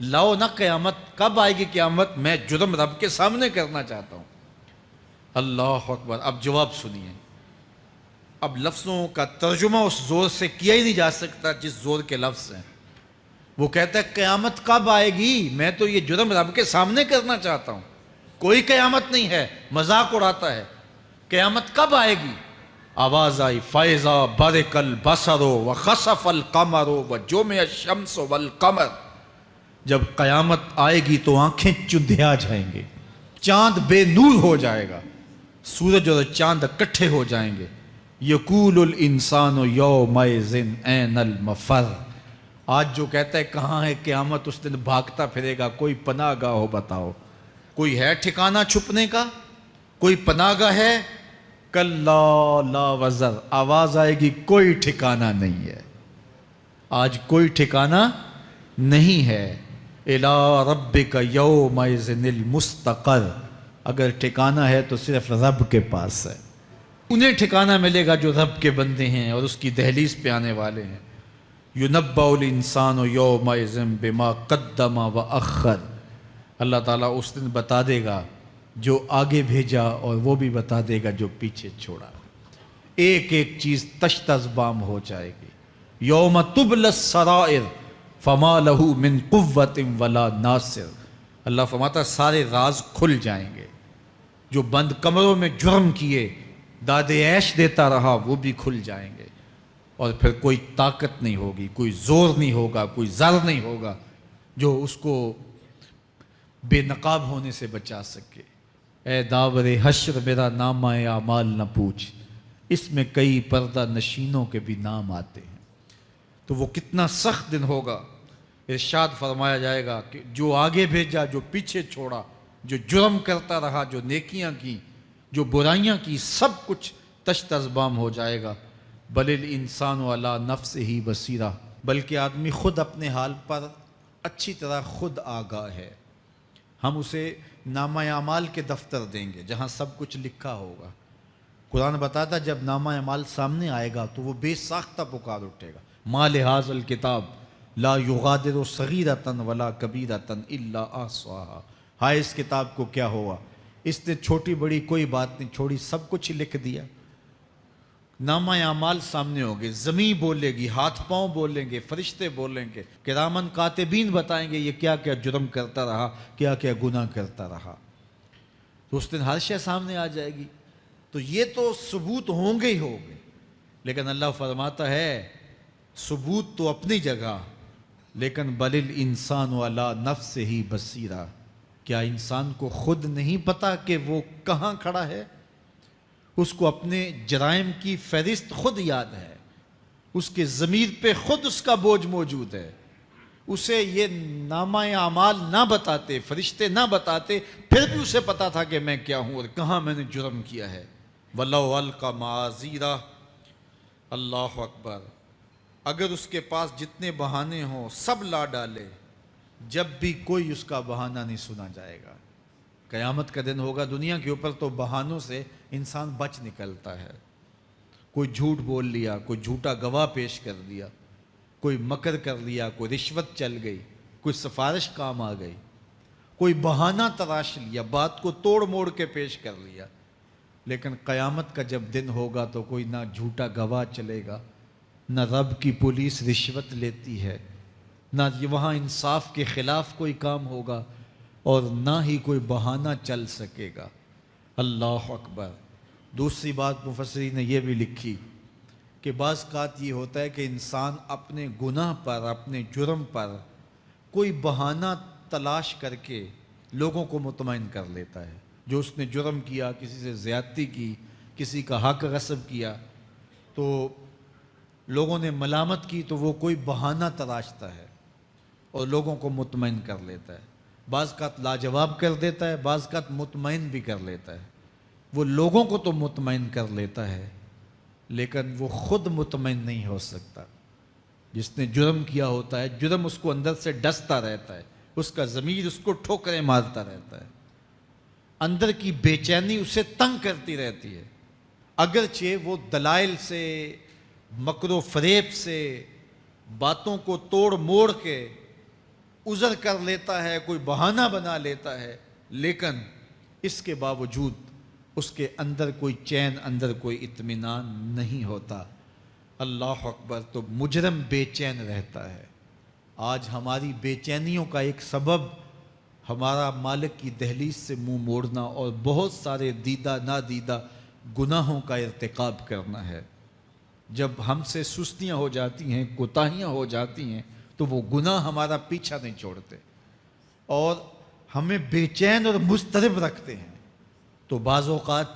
[SPEAKER 1] لاؤ نہ قیامت، کب آئے گی قیامت؟ میں جرم رب کے سامنے کرنا چاہتا ہوں۔ اللہ اکبر۔ اب جواب سنیے۔ اب لفظوں کا ترجمہ اس زور سے کیا ہی نہیں جا سکتا جس زور کے لفظ ہیں۔ وہ کہتا ہے قیامت کب آئے گی؟ میں تو یہ جرم رب کے سامنے کرنا چاہتا ہوں، کوئی قیامت نہیں ہے، مذاق اڑاتا ہے۔ قیامت کب آئے گی؟ آواز آئی فَإِذَا بَرِقَ الْبَصَرُ وَخَسَفَ الْقَمَرُ وَجُمِعَ الشَّمْسُ وَالْقَمَرُ۔ جب قیامت آئے گی تو آنکھیں چندھیا جائیں گے، چاند بے نور ہو جائے گا، سورج اور چاند اکٹھے ہو جائیں گے۔ یقول الانسان یومئذ این المفر۔ آج جو کہتا ہے کہاں ہے قیامت، اس دن بھاگتا پھرے گا، کوئی پناہ گاہ ہو بتاؤ، کوئی ہے ٹھکانہ چھپنے کا، کوئی پناہ گاہ ہے؟ کلا لا وزر۔ آواز آئے گی کوئی ٹھکانہ نہیں ہے، آج کوئی ٹھکانہ نہیں ہے۔ الی ربک یومئذ المستقر۔ اگر ٹھکانہ ہے تو صرف رب کے پاس ہے، انہیں ٹھکانہ ملے گا جو رب کے بندے ہیں اور اس کی دہلیز پہ آنے والے ہیں۔ یُنَبَّأُ الْإِنسَانُ یومئذ بما قدم وأخر۔ اللہ تعالیٰ اس دن بتا دے گا جو آگے بھیجا اور وہ بھی بتا دے گا جو پیچھے چھوڑا۔ ایک ایک چیز تشت ازبام ہو جائے گی۔ یوم تبلی السرائر فما لہ من قوت ولا ناصر۔ اللہ فرماتا سارے راز کھل جائیں گے، جو بند کمروں میں جرم کیے، داد عیش دیتا رہا، وہ بھی کھل جائیں گے، اور پھر کوئی طاقت نہیں ہوگی، کوئی زور نہیں ہوگا، کوئی زر نہیں ہوگا جو اس کو بے نقاب ہونے سے بچا سکے۔ اے داور حشر میرا نامہ اعمال نہ پوچھ، اس میں کئی پردہ نشینوں کے بھی نام آتے ہیں۔ تو وہ کتنا سخت دن ہوگا۔ ارشاد فرمایا جائے گا کہ جو آگے بھیجا، جو پیچھے چھوڑا، جو جرم کرتا رہا، جو نیکیاں کی، جو برائیاں کی، سب کچھ تشت ازبام ہو جائے گا۔ بل الانسان علی نفسہ بصیرہ۔ بلکہ آدمی خود اپنے حال پر اچھی طرح خود آگاہ ہے۔ ہم اسے نامہ اعمال کے دفتر دیں گے جہاں سب کچھ لکھا ہوگا، قرآن بتاتا جب نامہ اعمال سامنے آئے گا تو وہ بے ساختہ پکار اٹھے گا، ما لہذا الکتاب لا یغادر صغیرۃ ولا کبیرۃ الا احصاها، ہائے اس کتاب کو کیا ہوا، اس نے چھوٹی بڑی کوئی بات نہیں چھوڑی، سب کچھ لکھ دیا۔ نامہ اعمال سامنے ہوگے، زمین بولے گی، ہاتھ پاؤں بولیں گے، فرشتے بولیں گے، کرامن کاتبین بتائیں گے یہ کیا کیا جرم کرتا رہا، کیا کیا گناہ کرتا رہا۔ تو اس دن ہر شے سامنے آ جائے گی۔ تو یہ تو ثبوت ہوں گے ہی ہوں گے، لیکن اللہ فرماتا ہے ثبوت تو اپنی جگہ، لیکن بل الانسان علی نفسہ بصیرہ، کیا انسان کو خود نہیں پتا کہ وہ کہاں کھڑا ہے؟ اس کو اپنے جرائم کی فہرست خود یاد ہے، اس کے ضمیر پہ خود اس کا بوجھ موجود ہے۔ اسے یہ نامہ اعمال نہ بتاتے، فرشتے نہ بتاتے، پھر بھی اسے پتا تھا کہ میں کیا ہوں اور کہاں میں نے جرم کیا ہے۔ وَلَوْ أَلْقَى مَعَاذِيرَهُ، اللہ اکبر، اگر اس کے پاس جتنے بہانے ہوں سب لا ڈالے، جب بھی کوئی اس کا بہانہ نہیں سنا جائے گا۔ قیامت کا دن ہوگا، دنیا کے اوپر تو بہانوں سے انسان بچ نکلتا ہے۔ کوئی جھوٹ بول لیا، کوئی جھوٹا گواہ پیش کر دیا، کوئی مکر کر لیا، کوئی رشوت چل گئی، کوئی سفارش کام آ گئی، کوئی بہانہ تراش لیا، بات کو توڑ موڑ کے پیش کر لیا۔ لیکن قیامت کا جب دن ہوگا تو کوئی نہ جھوٹا گواہ چلے گا، نہ رب کی پولیس رشوت لیتی ہے، نہ وہاں انصاف کے خلاف کوئی کام ہوگا، اور نہ ہی کوئی بہانہ چل سکے گا۔ اللہ اکبر۔ دوسری بات مفسرین نے یہ بھی لکھی کہ بعض اوقات یہ ہوتا ہے کہ انسان اپنے گناہ پر، اپنے جرم پر کوئی بہانہ تلاش کر کے لوگوں کو مطمئن کر لیتا ہے۔ جو اس نے جرم کیا، کسی سے زیادتی کی، کسی کا حق غصب کیا، تو لوگوں نے ملامت کی تو وہ کوئی بہانہ تلاشتا ہے اور لوگوں کو مطمئن کر لیتا ہے۔ بعض اوقات لاجواب کر دیتا ہے، بعض اوقات مطمئن بھی کر لیتا ہے۔ وہ لوگوں کو تو مطمئن کر لیتا ہے، لیکن وہ خود مطمئن نہیں ہو سکتا۔ جس نے جرم کیا ہوتا ہے، جرم اس کو اندر سے ڈستا رہتا ہے، اس کا ضمیر اس کو ٹھوکریں مارتا رہتا ہے، اندر کی بے چینی اسے تنگ کرتی رہتی ہے۔ اگرچہ وہ دلائل سے، مکر و فریب سے، باتوں کو توڑ موڑ کے عذر کر لیتا ہے، کوئی بہانہ بنا لیتا ہے، لیکن اس کے باوجود اس کے اندر کوئی چین، اندر کوئی اطمینان نہیں ہوتا۔ اللہ اکبر۔ تو مجرم بے چین رہتا ہے۔ آج ہماری بے چینیوں کا ایک سبب ہمارا مالک کی دہلیز سے منہ موڑنا اور بہت سارے دیدہ نادیدہ گناہوں کا ارتکاب کرنا ہے۔ جب ہم سے سستیاں ہو جاتی ہیں، کوتاہیاں ہو جاتی ہیں، تو وہ گناہ ہمارا پیچھا نہیں چھوڑتے اور ہمیں بے چین اور مضطرب رکھتے ہیں۔ تو بعض اوقات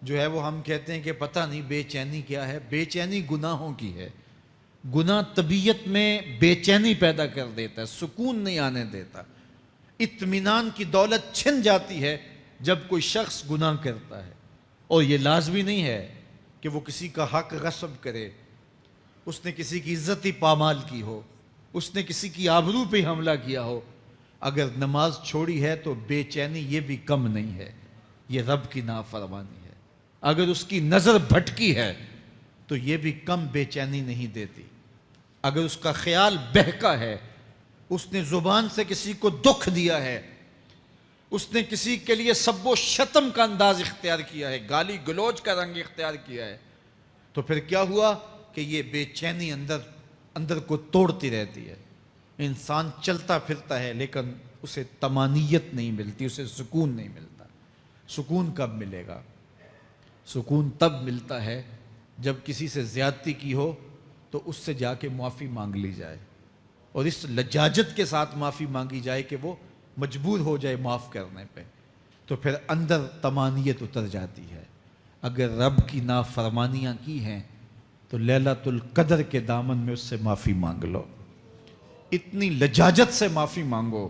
[SPEAKER 1] جو ہے وہ ہم کہتے ہیں کہ پتہ نہیں بے چینی کیا ہے۔ بے چینی گناہوں کی ہے۔ گناہ طبیعت میں بے چینی پیدا کر دیتا ہے، سکون نہیں آنے دیتا۔ اطمینان کی دولت چھن جاتی ہے جب کوئی شخص گناہ کرتا ہے، اور یہ لازمی نہیں ہے کہ وہ کسی کا حق غصب کرے، اس نے کسی کی عزت ہی پامال کی ہو، اس نے کسی کی آبرو پہ حملہ کیا ہو۔ اگر نماز چھوڑی ہے تو بے چینی یہ بھی کم نہیں ہے، یہ رب کی نافرمانی ہے۔ اگر اس کی نظر بھٹکی ہے تو یہ بھی کم بے چینی نہیں دیتی۔ اگر اس کا خیال بہکا ہے، اس نے زبان سے کسی کو دکھ دیا ہے، اس نے کسی کے لیے سب و شتم کا انداز اختیار کیا ہے، گالی گلوچ کا رنگ اختیار کیا ہے، تو پھر کیا ہوا کہ یہ بے چینی اندر کو توڑتی رہتی ہے۔ انسان چلتا پھرتا ہے لیکن اسے طمانیت نہیں ملتی، اسے سکون نہیں ملتا۔ سکون کب ملے گا؟ سکون تب ملتا ہے جب کسی سے زیادتی کی ہو تو اس سے جا کے معافی مانگ لی جائے، اور اس لجاجت کے ساتھ معافی مانگی جائے کہ وہ مجبور ہو جائے معاف کرنے پہ، تو پھر اندر طمانیت اتر جاتی ہے۔ اگر رب کی نافرمانیاں کی ہیں تو لیلۃ القدر کے دامن میں اس سے معافی مانگ لو، اتنی لجاجت سے معافی مانگو،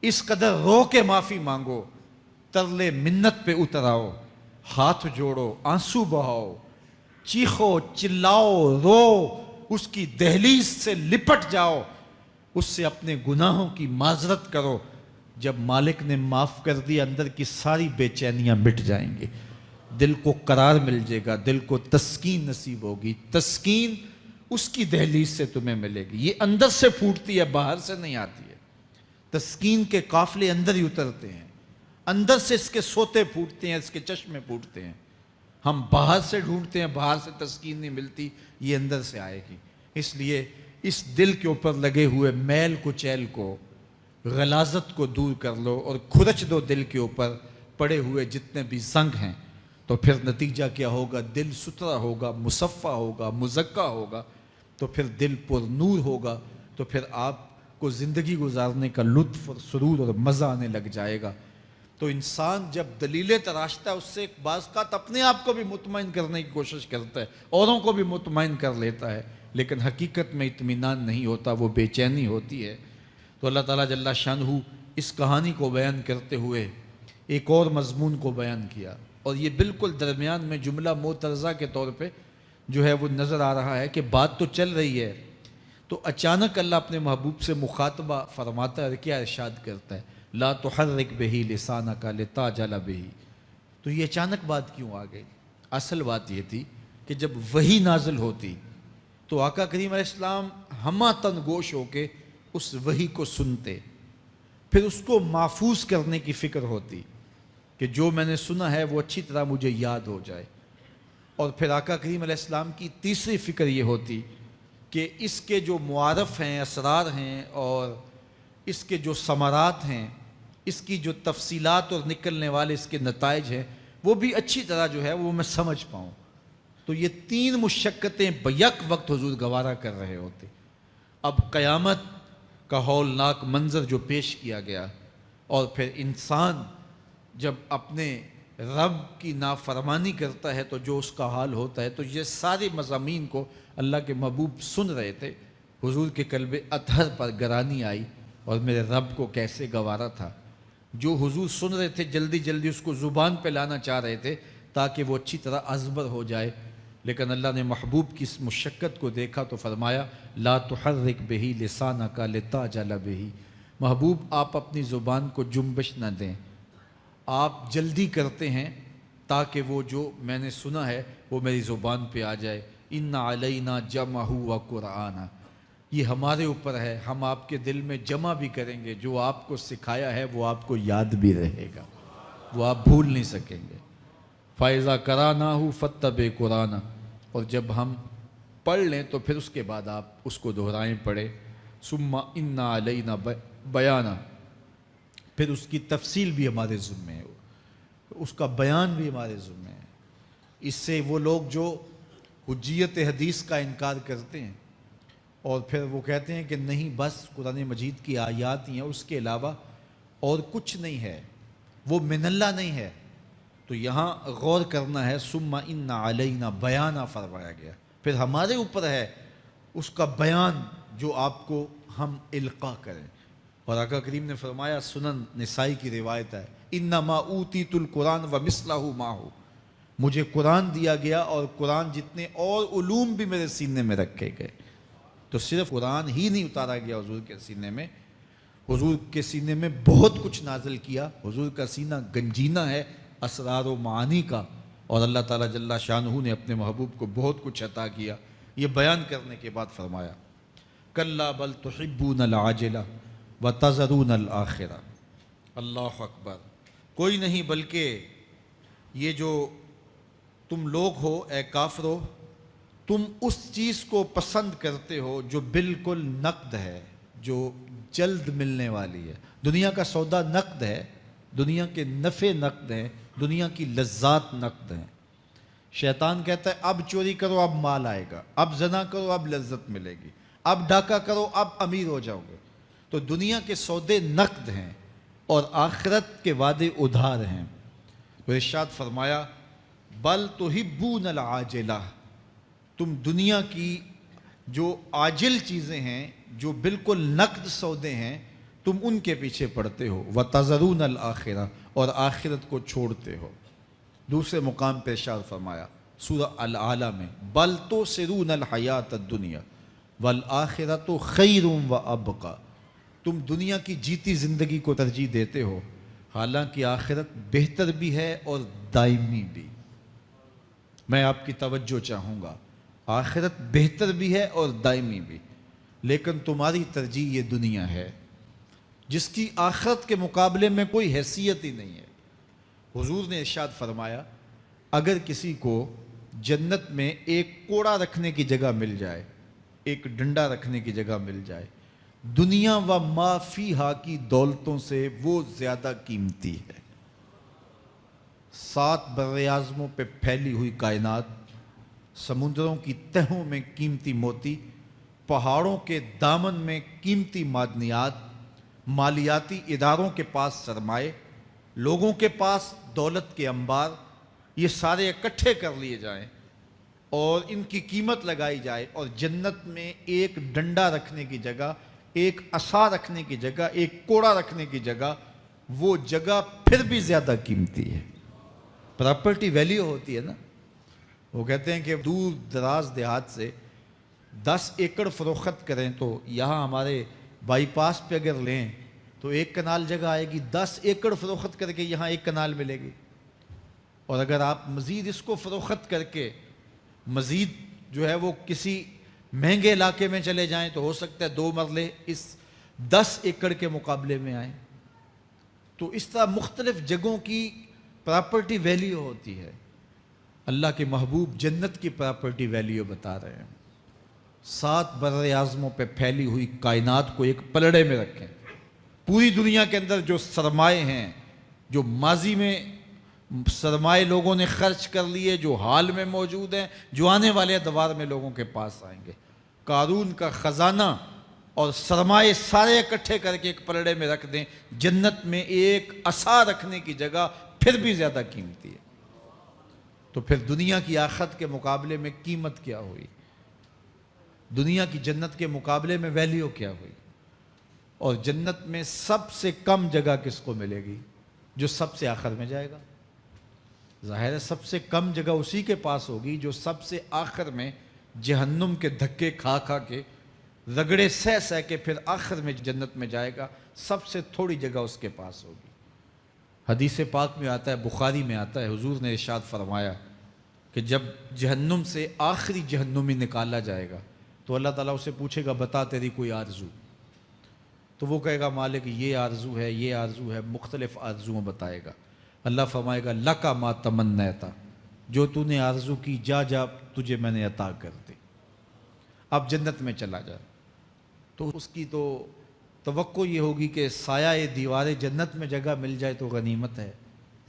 [SPEAKER 1] اس قدر رو کے معافی مانگو، ترلے منت پہ اتر آؤ، ہاتھ جوڑو، آنسو بہاؤ، چیخو، چلاؤ، رو، اس کی دہلیز سے لپٹ جاؤ، اس سے اپنے گناہوں کی معذرت کرو۔ جب مالک نے معاف کر دی، اندر کی ساری بے چینیاں مٹ جائیں گی۔ دل کو قرار مل جائے گا، دل کو تسکین نصیب ہوگی۔ تسکین اس کی دہلیز سے تمہیں ملے گی، یہ اندر سے پھوٹتی ہے، باہر سے نہیں آتی ہے۔ تسکین کے قافلے اندر ہی اترتے ہیں، اندر سے اس کے سوتے پھوٹتے ہیں، اس کے چشمے پھوٹتے ہیں۔ ہم باہر سے ڈھونڈتے ہیں، باہر سے تسکین نہیں ملتی، یہ اندر سے آئے گی۔ اس لیے اس دل کے اوپر لگے ہوئے میل کچیل کو، غلاظت کو دور کر لو اور کھرچ دو دل کے اوپر پڑے ہوئے جتنے بھی زنگ ہیں، تو پھر نتیجہ کیا ہوگا؟ دل ستھرا ہوگا، مصفہ ہوگا، مزکہ ہوگا، تو پھر دل پر نور ہوگا، تو پھر آپ کو زندگی گزارنے کا لطف اور سرور اور مزہ آنے لگ جائے گا۔ تو انسان جب دلیلیں تراشتا ہے، اس سے ایک بعض اوقات اپنے آپ کو بھی مطمئن کرنے کی کوشش کرتا ہے، اوروں کو بھی مطمئن کر لیتا ہے، لیکن حقیقت میں اطمینان نہیں ہوتا، وہ بے چینی ہوتی ہے۔ تو اللہ تعالیٰ جل شانہ اس کہانی کو بیان کرتے ہوئے ایک اور مضمون کو بیان کیا، اور یہ بالکل درمیان میں جملہ معترضہ کے طور پہ جو ہے وہ نظر آ رہا ہے کہ بات تو چل رہی ہے، تو اچانک اللہ اپنے محبوب سے مخاطبہ فرماتا ہے اور کیا ارشاد کرتا ہے؟ لا تحرک بہ لسانک لتعجل بہ۔ تو یہ اچانک بات کیوں آ گئی؟ اصل بات یہ تھی کہ جب وحی نازل ہوتی تو آقا کریم علیہ السلام ہمہ تن گوش ہو کے اس وحی کو سنتے، پھر اس کو محفوظ کرنے کی فکر ہوتی کہ جو میں نے سنا ہے وہ اچھی طرح مجھے یاد ہو جائے، اور پھر آقا کریم علیہ السلام کی تیسری فکر یہ ہوتی کہ اس کے جو معارف ہیں، اسرار ہیں، اور اس کے جو ثمرات ہیں، اس کی جو تفصیلات اور نکلنے والے اس کے نتائج ہیں، وہ بھی اچھی طرح جو ہے وہ میں سمجھ پاؤں۔ تو یہ تین مشقتیں بیک وقت حضور گوارا کر رہے ہوتے۔ اب قیامت کا ہولناک منظر جو پیش کیا گیا، اور پھر انسان جب اپنے رب کی نافرمانی کرتا ہے تو جو اس کا حال ہوتا ہے، تو یہ سارے مضامین کو اللہ کے محبوب سن رہے تھے۔ حضور کے قلب اطہر پر گرانی آئی، اور میرے رب کو کیسے گوارا تھا۔ جو حضور سن رہے تھے جلدی جلدی اس کو زبان پہ لانا چاہ رہے تھے تاکہ وہ اچھی طرح ازبر ہو جائے، لیکن اللہ نے محبوب کی اس مشقت کو دیکھا تو فرمایا لا تحرک بہ لسانک لتعجل بہ۔ محبوب آپ اپنی زبان کو جنبش نہ دیں، آپ جلدی کرتے ہیں تاکہ وہ جو میں نے سنا ہے وہ میری زبان پہ آ جائے۔ ان علینا جمعہ و قرآن، یہ ہمارے اوپر ہے، ہم آپ کے دل میں جمع بھی کریں گے، جو آپ کو سکھایا ہے وہ آپ کو یاد بھی رہے گا، وہ آپ بھول نہیں سکیں گے۔ فَإِذَا قَرَأْنَاهُ فَاتَّبِعْ قُرْآنَهُ، اور جب ہم پڑھ لیں تو پھر اس کے بعد آپ اس کو دہرائیں پڑھیں۔ ثُمَّ إِنَّ عَلَيْنَا بَيَانًا، پھر اس کی تفصیل بھی ہمارے ذمہ ہے، اس کا بیان بھی ہمارے ذمہ ہے۔ اس سے وہ لوگ جو حجیت حدیث کا انکار کرتے ہیں اور پھر وہ کہتے ہیں کہ نہیں بس قرآن مجید کی آیات ہی ہیں، اس کے علاوہ اور کچھ نہیں ہے، وہ من اللہ نہیں ہے، تو یہاں غور کرنا ہے۔ ثم ان علینا بیانہ فرمایا گیا، پھر ہمارے اوپر ہے اس کا بیان جو آپ کو ہم القاء کریں۔ اور آقا کریم نے فرمایا، سنن نسائی کی روایت ہے، انما اوتیت القرآن ومثلہ معہ، مجھے قرآن دیا گیا اور قرآن جتنے اور علوم بھی میرے سینے میں رکھے گئے۔ تو صرف قرآن ہی نہیں اتارا گیا حضور کے سینے میں، حضور کے سینے میں بہت کچھ نازل کیا۔ حضور کا سینہ گنجینہ ہے اسرار و معانی کا، اور اللہ تعالیٰ جل شانہ نے اپنے محبوب کو بہت کچھ عطا کیا۔ یہ بیان کرنے کے بعد فرمایا کلا بل تحبون العاجلہ وتذرون الآخرہ۔ اللہ اکبر، کوئی نہیں بلکہ یہ جو تم لوگ ہو اے کافرو، تم اس چیز کو پسند کرتے ہو جو بالکل نقد ہے، جو جلد ملنے والی ہے۔ دنیا کا سودا نقد ہے، دنیا کے نفع نقد ہیں، دنیا کی لذات نقد ہیں۔ شیطان کہتا ہے اب چوری کرو اب مال آئے گا، اب زنا کرو اب لذت ملے گی، اب ڈاکہ کرو اب امیر ہو جاؤ گے۔ تو دنیا کے سودے نقد ہیں اور آخرت کے وعدے ادھار ہیں۔ تو ارشاد فرمایا بل تحبون العاجلہ، تم دنیا کی جو عاجل چیزیں ہیں، جو بالکل نقد سودے ہیں، تم ان کے پیچھے پڑتے ہو، وتذرون الآخرہ، اور آخرت کو چھوڑتے ہو۔ دوسرے مقام پہ ارشاد فرمایا سورہ الاعلیٰ میں بل تؤثرون الحیات الدنیا والآخرۃ خیر وابقی، تم دنیا کی جیتی زندگی کو ترجیح دیتے ہو، حالانکہ آخرت بہتر بھی ہے اور دائمی بھی۔ میں آپ کی توجہ چاہوں گا، آخرت بہتر بھی ہے اور دائمی بھی، لیکن تمہاری ترجیح یہ دنیا ہے جس کی آخرت کے مقابلے میں کوئی حیثیت ہی نہیں ہے۔ حضور نے ارشاد فرمایا، اگر کسی کو جنت میں ایک کوڑا رکھنے کی جگہ مل جائے، ایک ڈنڈا رکھنے کی جگہ مل جائے، دنیا و ما فیہا کی دولتوں سے وہ زیادہ قیمتی ہے۔ 7 بر اعظموں پہ پھیلی ہوئی کائنات، سمندروں کی تہوں میں قیمتی موتی، پہاڑوں کے دامن میں قیمتی معدنیات، مالیاتی اداروں کے پاس سرمائے، لوگوں کے پاس دولت کے انبار، یہ سارے اکٹھے کر لیے جائیں اور ان کی قیمت لگائی جائے، اور جنت میں ایک ڈنڈا رکھنے کی جگہ، ایک عصا رکھنے کی جگہ، ایک کوڑا رکھنے کی جگہ، وہ جگہ پھر بھی زیادہ قیمتی ہے۔ پراپرٹی ویلیو ہوتی ہے نا، وہ کہتے ہیں کہ دور دراز دیہات سے 10 ایکڑ فروخت کریں تو یہاں ہمارے بائی پاس پہ اگر لیں تو 1 کنال جگہ آئے گی، 10 ایکڑ فروخت کر کے یہاں 1 کنال ملے گی، اور اگر آپ مزید اس کو فروخت کر کے مزید جو ہے وہ کسی مہنگے علاقے میں چلے جائیں تو ہو سکتا ہے 2 مرلے اس 10 ایکڑ کے مقابلے میں آئیں۔ تو اس طرح مختلف جگہوں کی پراپرٹی ویلیو ہوتی ہے۔ اللہ کے محبوب جنت کی پراپرٹی ویلیو بتا رہے ہیں۔ 7 بر اعظموں پہ پھیلی ہوئی کائنات کو ایک پلڑے میں رکھیں، پوری دنیا کے اندر جو سرمائے ہیں، جو ماضی میں سرمائے لوگوں نے خرچ کر لیے، جو حال میں موجود ہیں، جو آنے والے ادوار میں لوگوں کے پاس آئیں گے، قارون کا خزانہ اور سرمائے سارے اکٹھے کر کے ایک پلڑے میں رکھ دیں، جنت میں ایک عصا رکھنے کی جگہ پھر بھی زیادہ قیمتی ہے۔ تو پھر دنیا کی آخرت کے مقابلے میں قیمت کیا ہوئی؟ دنیا کی جنت کے مقابلے میں ویلیو کیا ہوئی؟ اور جنت میں سب سے کم جگہ کس کو ملے گی؟ جو سب سے آخر میں جائے گا۔ ظاہر ہے سب سے کم جگہ اسی کے پاس ہوگی جو سب سے آخر میں جہنم کے دھکے کھا کھا کے، رگڑے سہ سہ کے پھر آخر میں جنت میں جائے گا۔ سب سے تھوڑی جگہ اس کے پاس ہوگی۔ حدیث پاک میں آتا ہے، بخاری میں آتا ہے، حضور نے ارشاد فرمایا کہ جب جہنم سے آخری جہنمی نکالا جائے گا تو اللہ تعالیٰ اسے پوچھے گا، بتا تیری کوئی آرزو؟ تو وہ کہے گا، مالک یہ آرزو ہے، یہ آرزو ہے، مختلف آرزویں بتائے گا۔ اللہ فرمائے گا، لکا ما تمنیتا، جو تو نے آرزو کی جا جا تجھے میں نے عطا کر دی، اب جنت میں چلا جا۔ تو اس کی تو توقع یہ ہوگی کہ سایہ دیوار جنت میں جگہ مل جائے تو غنیمت ہے،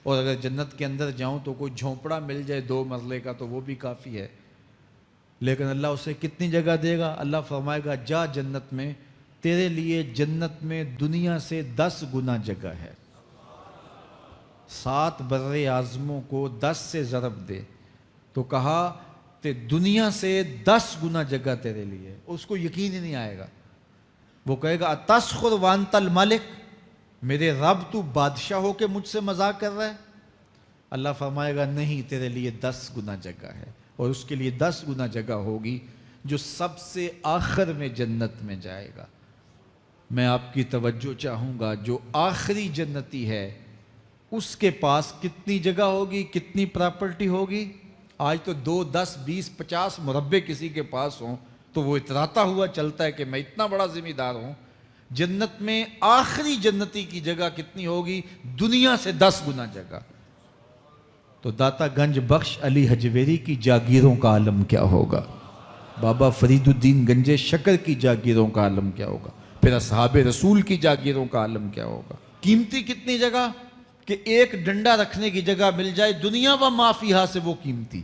[SPEAKER 1] اور اگر جنت کے اندر جاؤں تو کوئی جھونپڑا مل جائے 2 مرلے کا تو وہ بھی کافی ہے۔ لیکن اللہ اسے کتنی جگہ دے گا؟ اللہ فرمائے گا، جا جنت میں، تیرے لیے جنت میں دنیا سے 10 گنا جگہ ہے۔ 7 بر اعظموں کو 10 سے ضرب دے تو کہا کہ دنیا سے 10 گنا جگہ تیرے لیے۔ اس کو یقین ہی نہیں آئے گا، وہ کہے گا، اتسخر وانت الملک، میرے رب تو بادشاہ ہو کے مجھ سے مذاق کر رہا ہے؟ اللہ فرمائے گا، نہیں، تیرے لیے 10 گنا جگہ ہے، اور اس کے لیے 10 گنا جگہ ہوگی جو سب سے آخر میں جنت میں جائے گا۔ میں آپ کی توجہ چاہوں گا، جو آخری جنتی ہے اس کے پاس کتنی جگہ ہوگی، کتنی پراپرٹی ہوگی؟ آج تو 2، 10، 20، 50 مربع کسی کے پاس ہوں تو وہ اتراتا ہوا چلتا ہے کہ میں اتنا بڑا ذمہ دار ہوں۔ جنت میں آخری جنتی کی جگہ کتنی ہوگی؟ دنیا سے 10 گنا جگہ۔ تو داتا گنج بخش علی حجویری کی جاگیروں کا عالم کیا ہوگا؟ بابا فرید الدین گنجے شکر کی جاگیروں کا عالم کیا ہوگا؟ پھر اصحاب رسول کی جاگیروں کا عالم کیا ہوگا؟ قیمتی کتنی جگہ کہ ایک ڈنڈا رکھنے کی جگہ مل جائے، دنیا و ما فیہا سے وہ قیمتی،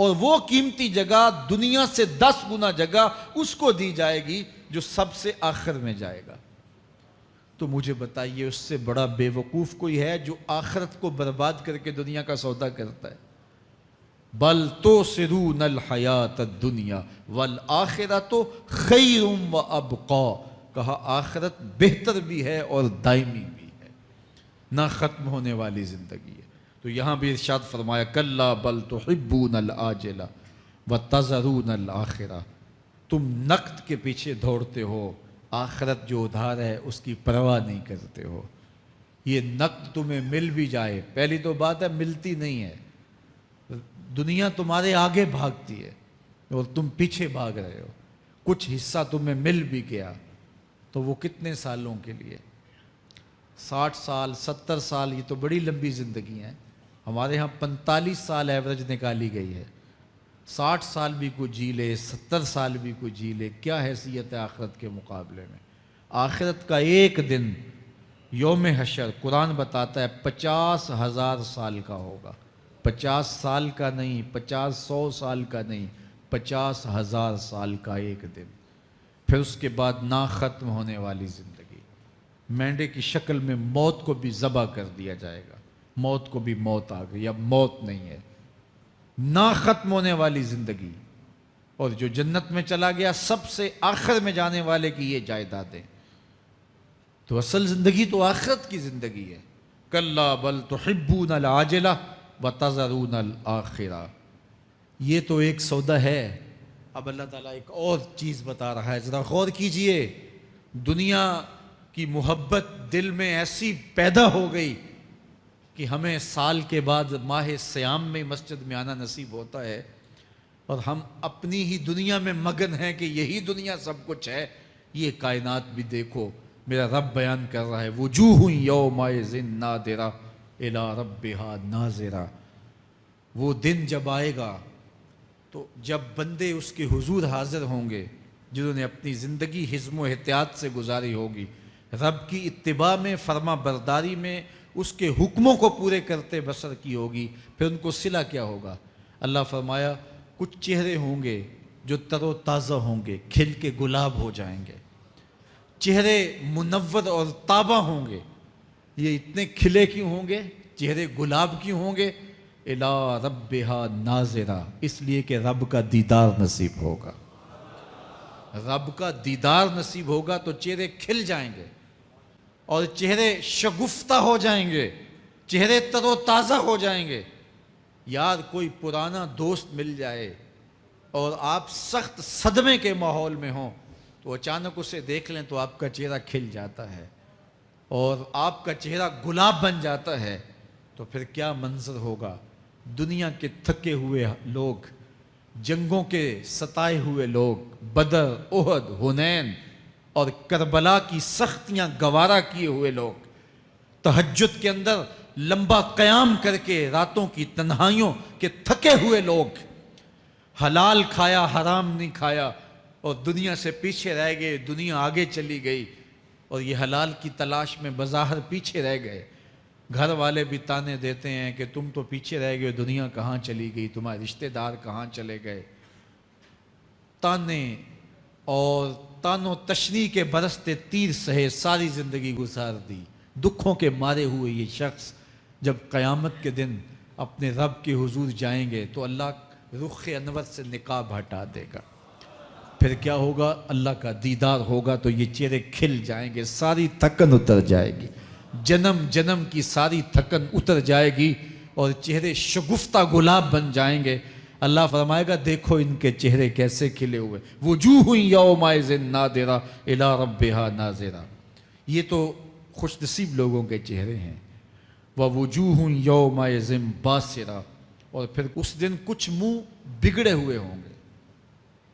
[SPEAKER 1] اور وہ قیمتی جگہ دنیا سے 10 گنا جگہ اس کو دی جائے گی جو سب سے آخر میں جائے گا۔ تو مجھے بتائیے، اس سے بڑا بے وقوف کوئی ہے جو آخرت کو برباد کر کے دنیا کا سودا کرتا ہے؟ بل تؤثرون الحیات الدنیا والآخرۃ خیر وابقیٰ، کہا آخرت بہتر بھی ہے اور دائمی بھی ہے، نہ ختم ہونے والی زندگی ہے۔ تو یہاں بھی ارشاد فرمایا، کلا بل تحبون العاجلہ وتذرون الآخرہ، تم نقد کے پیچھے دوڑتے ہو، آخرت جو ادھار ہے اس کی پرواہ نہیں کرتے ہو۔ یہ نقد تمہیں مل بھی جائے، پہلی تو بات ہے ملتی نہیں ہے، دنیا تمہارے آگے بھاگتی ہے اور تم پیچھے بھاگ رہے ہو. کچھ حصہ تمہیں مل بھی گیا تو وہ کتنے سالوں کے لیے؟ 60 سال 70 سال، یہ تو بڑی لمبی زندگی ہیں. ہمارے ہاں 45 سال ایوریج نکالی گئی ہے. 60 سال بھی کوئی جی لے، 70 سال بھی کوئی جی لے، کیا حیثیت ہے آخرت کے مقابلے میں؟ آخرت کا ایک دن یوم حشر قرآن بتاتا ہے 50,000 سال کا ہوگا. 50 سال کا نہیں، 100 سال کا نہیں، 50,000 سال کا ایک دن. پھر اس کے بعد نہ ختم ہونے والی زندگی. مینڈے کی شکل میں موت کو بھی ذبح کر دیا جائے گا. موت کو بھی موت آ گئی، اب موت نہیں ہے. نہ ختم ہونے والی زندگی. اور جو جنت میں چلا گیا سب سے آخر میں جانے والے کی یہ جائیدادیں. تو اصل زندگی تو آخرت کی زندگی ہے. کلا بل تحبون العاجلہ وتذرون الآخرہ. یہ تو ایک سودا ہے. اب اللہ تعالیٰ ایک اور چیز بتا رہا ہے، ذرا غور کیجئے. دنیا کی محبت دل میں ایسی پیدا ہو گئی کہ ہمیں سال کے بعد ماہ سیام میں مسجد میں آنا نصیب ہوتا ہے، اور ہم اپنی ہی دنیا میں مگن ہیں کہ یہی دنیا سب کچھ ہے. یہ کائنات بھی دیکھو، میرا رب بیان کر رہا ہے وجوہ یومئذ ناظرہ الی ربہا ناظرہ. وہ دن جب آئے گا تو جب بندے اس کے حضور حاضر ہوں گے جنہوں نے اپنی زندگی حزم و احتیاط سے گزاری ہوگی، رب کی اتباع میں، فرما برداری میں، اس کے حکموں کو پورے کرتے بسر کی ہوگی، پھر ان کو صلہ کیا ہوگا؟ اللہ فرمایا کچھ چہرے ہوں گے جو تر و تازہ ہوں گے، کھل کے گلاب ہو جائیں گے. چہرے منور اور تابہ ہوں گے. یہ اتنے کھلے کیوں ہوں گے؟ چہرے گلاب کیوں ہوں گے؟ الی ربہا ناظرہ، اس لیے کہ رب کا دیدار نصیب ہوگا. رب کا دیدار نصیب ہوگا تو چہرے کھل جائیں گے اور چہرے شگفتہ ہو جائیں گے، چہرے تر و تازہ ہو جائیں گے. یار کوئی پرانا دوست مل جائے اور آپ سخت صدمے کے ماحول میں ہوں تو اچانک اسے دیکھ لیں تو آپ کا چہرہ کھل جاتا ہے اور آپ کا چہرہ گلاب بن جاتا ہے. تو پھر کیا منظر ہوگا؟ دنیا کے تھکے ہوئے لوگ، جنگوں کے ستائے ہوئے لوگ، بدر، احد، حنین اور کربلا کی سختیاں گوارا کیے ہوئے لوگ، تہجد کے اندر لمبا قیام کر کے راتوں کی تنہائیوں کے تھکے ہوئے لوگ، حلال کھایا حرام نہیں کھایا اور دنیا سے پیچھے رہ گئے، دنیا آگے چلی گئی اور یہ حلال کی تلاش میں بظاہر پیچھے رہ گئے. گھر والے بھی تانے دیتے ہیں کہ تم تو پیچھے رہ گئے، دنیا کہاں چلی گئی، تمہارے رشتہ دار کہاں چلے گئے. تانے اور تان و تشنی کے برستے تیر سہے ساری زندگی گزار دی. دکھوں کے مارے ہوئے یہ شخص جب قیامت کے دن اپنے رب کے حضور جائیں گے تو اللہ رخ انور سے نقاب ہٹا دے گا. پھر کیا ہوگا؟ اللہ کا دیدار ہوگا تو یہ چہرے کھل جائیں گے، ساری تھکن اتر جائے گی، جنم جنم کی ساری تھکن اتر جائے گی اور چہرے شگفتہ گلاب بن جائیں گے. اللہ فرمائے گا دیکھو ان کے چہرے کیسے کھلے ہوئے. وجوہ یومئذ ناظرہ الی ربہا ناظرہ. یہ تو خوش نصیب لوگوں کے چہرے ہیں. ووجوہ یومئذ باسرہ. اور پھر اس دن کچھ منہ بگڑے ہوئے ہوں گے.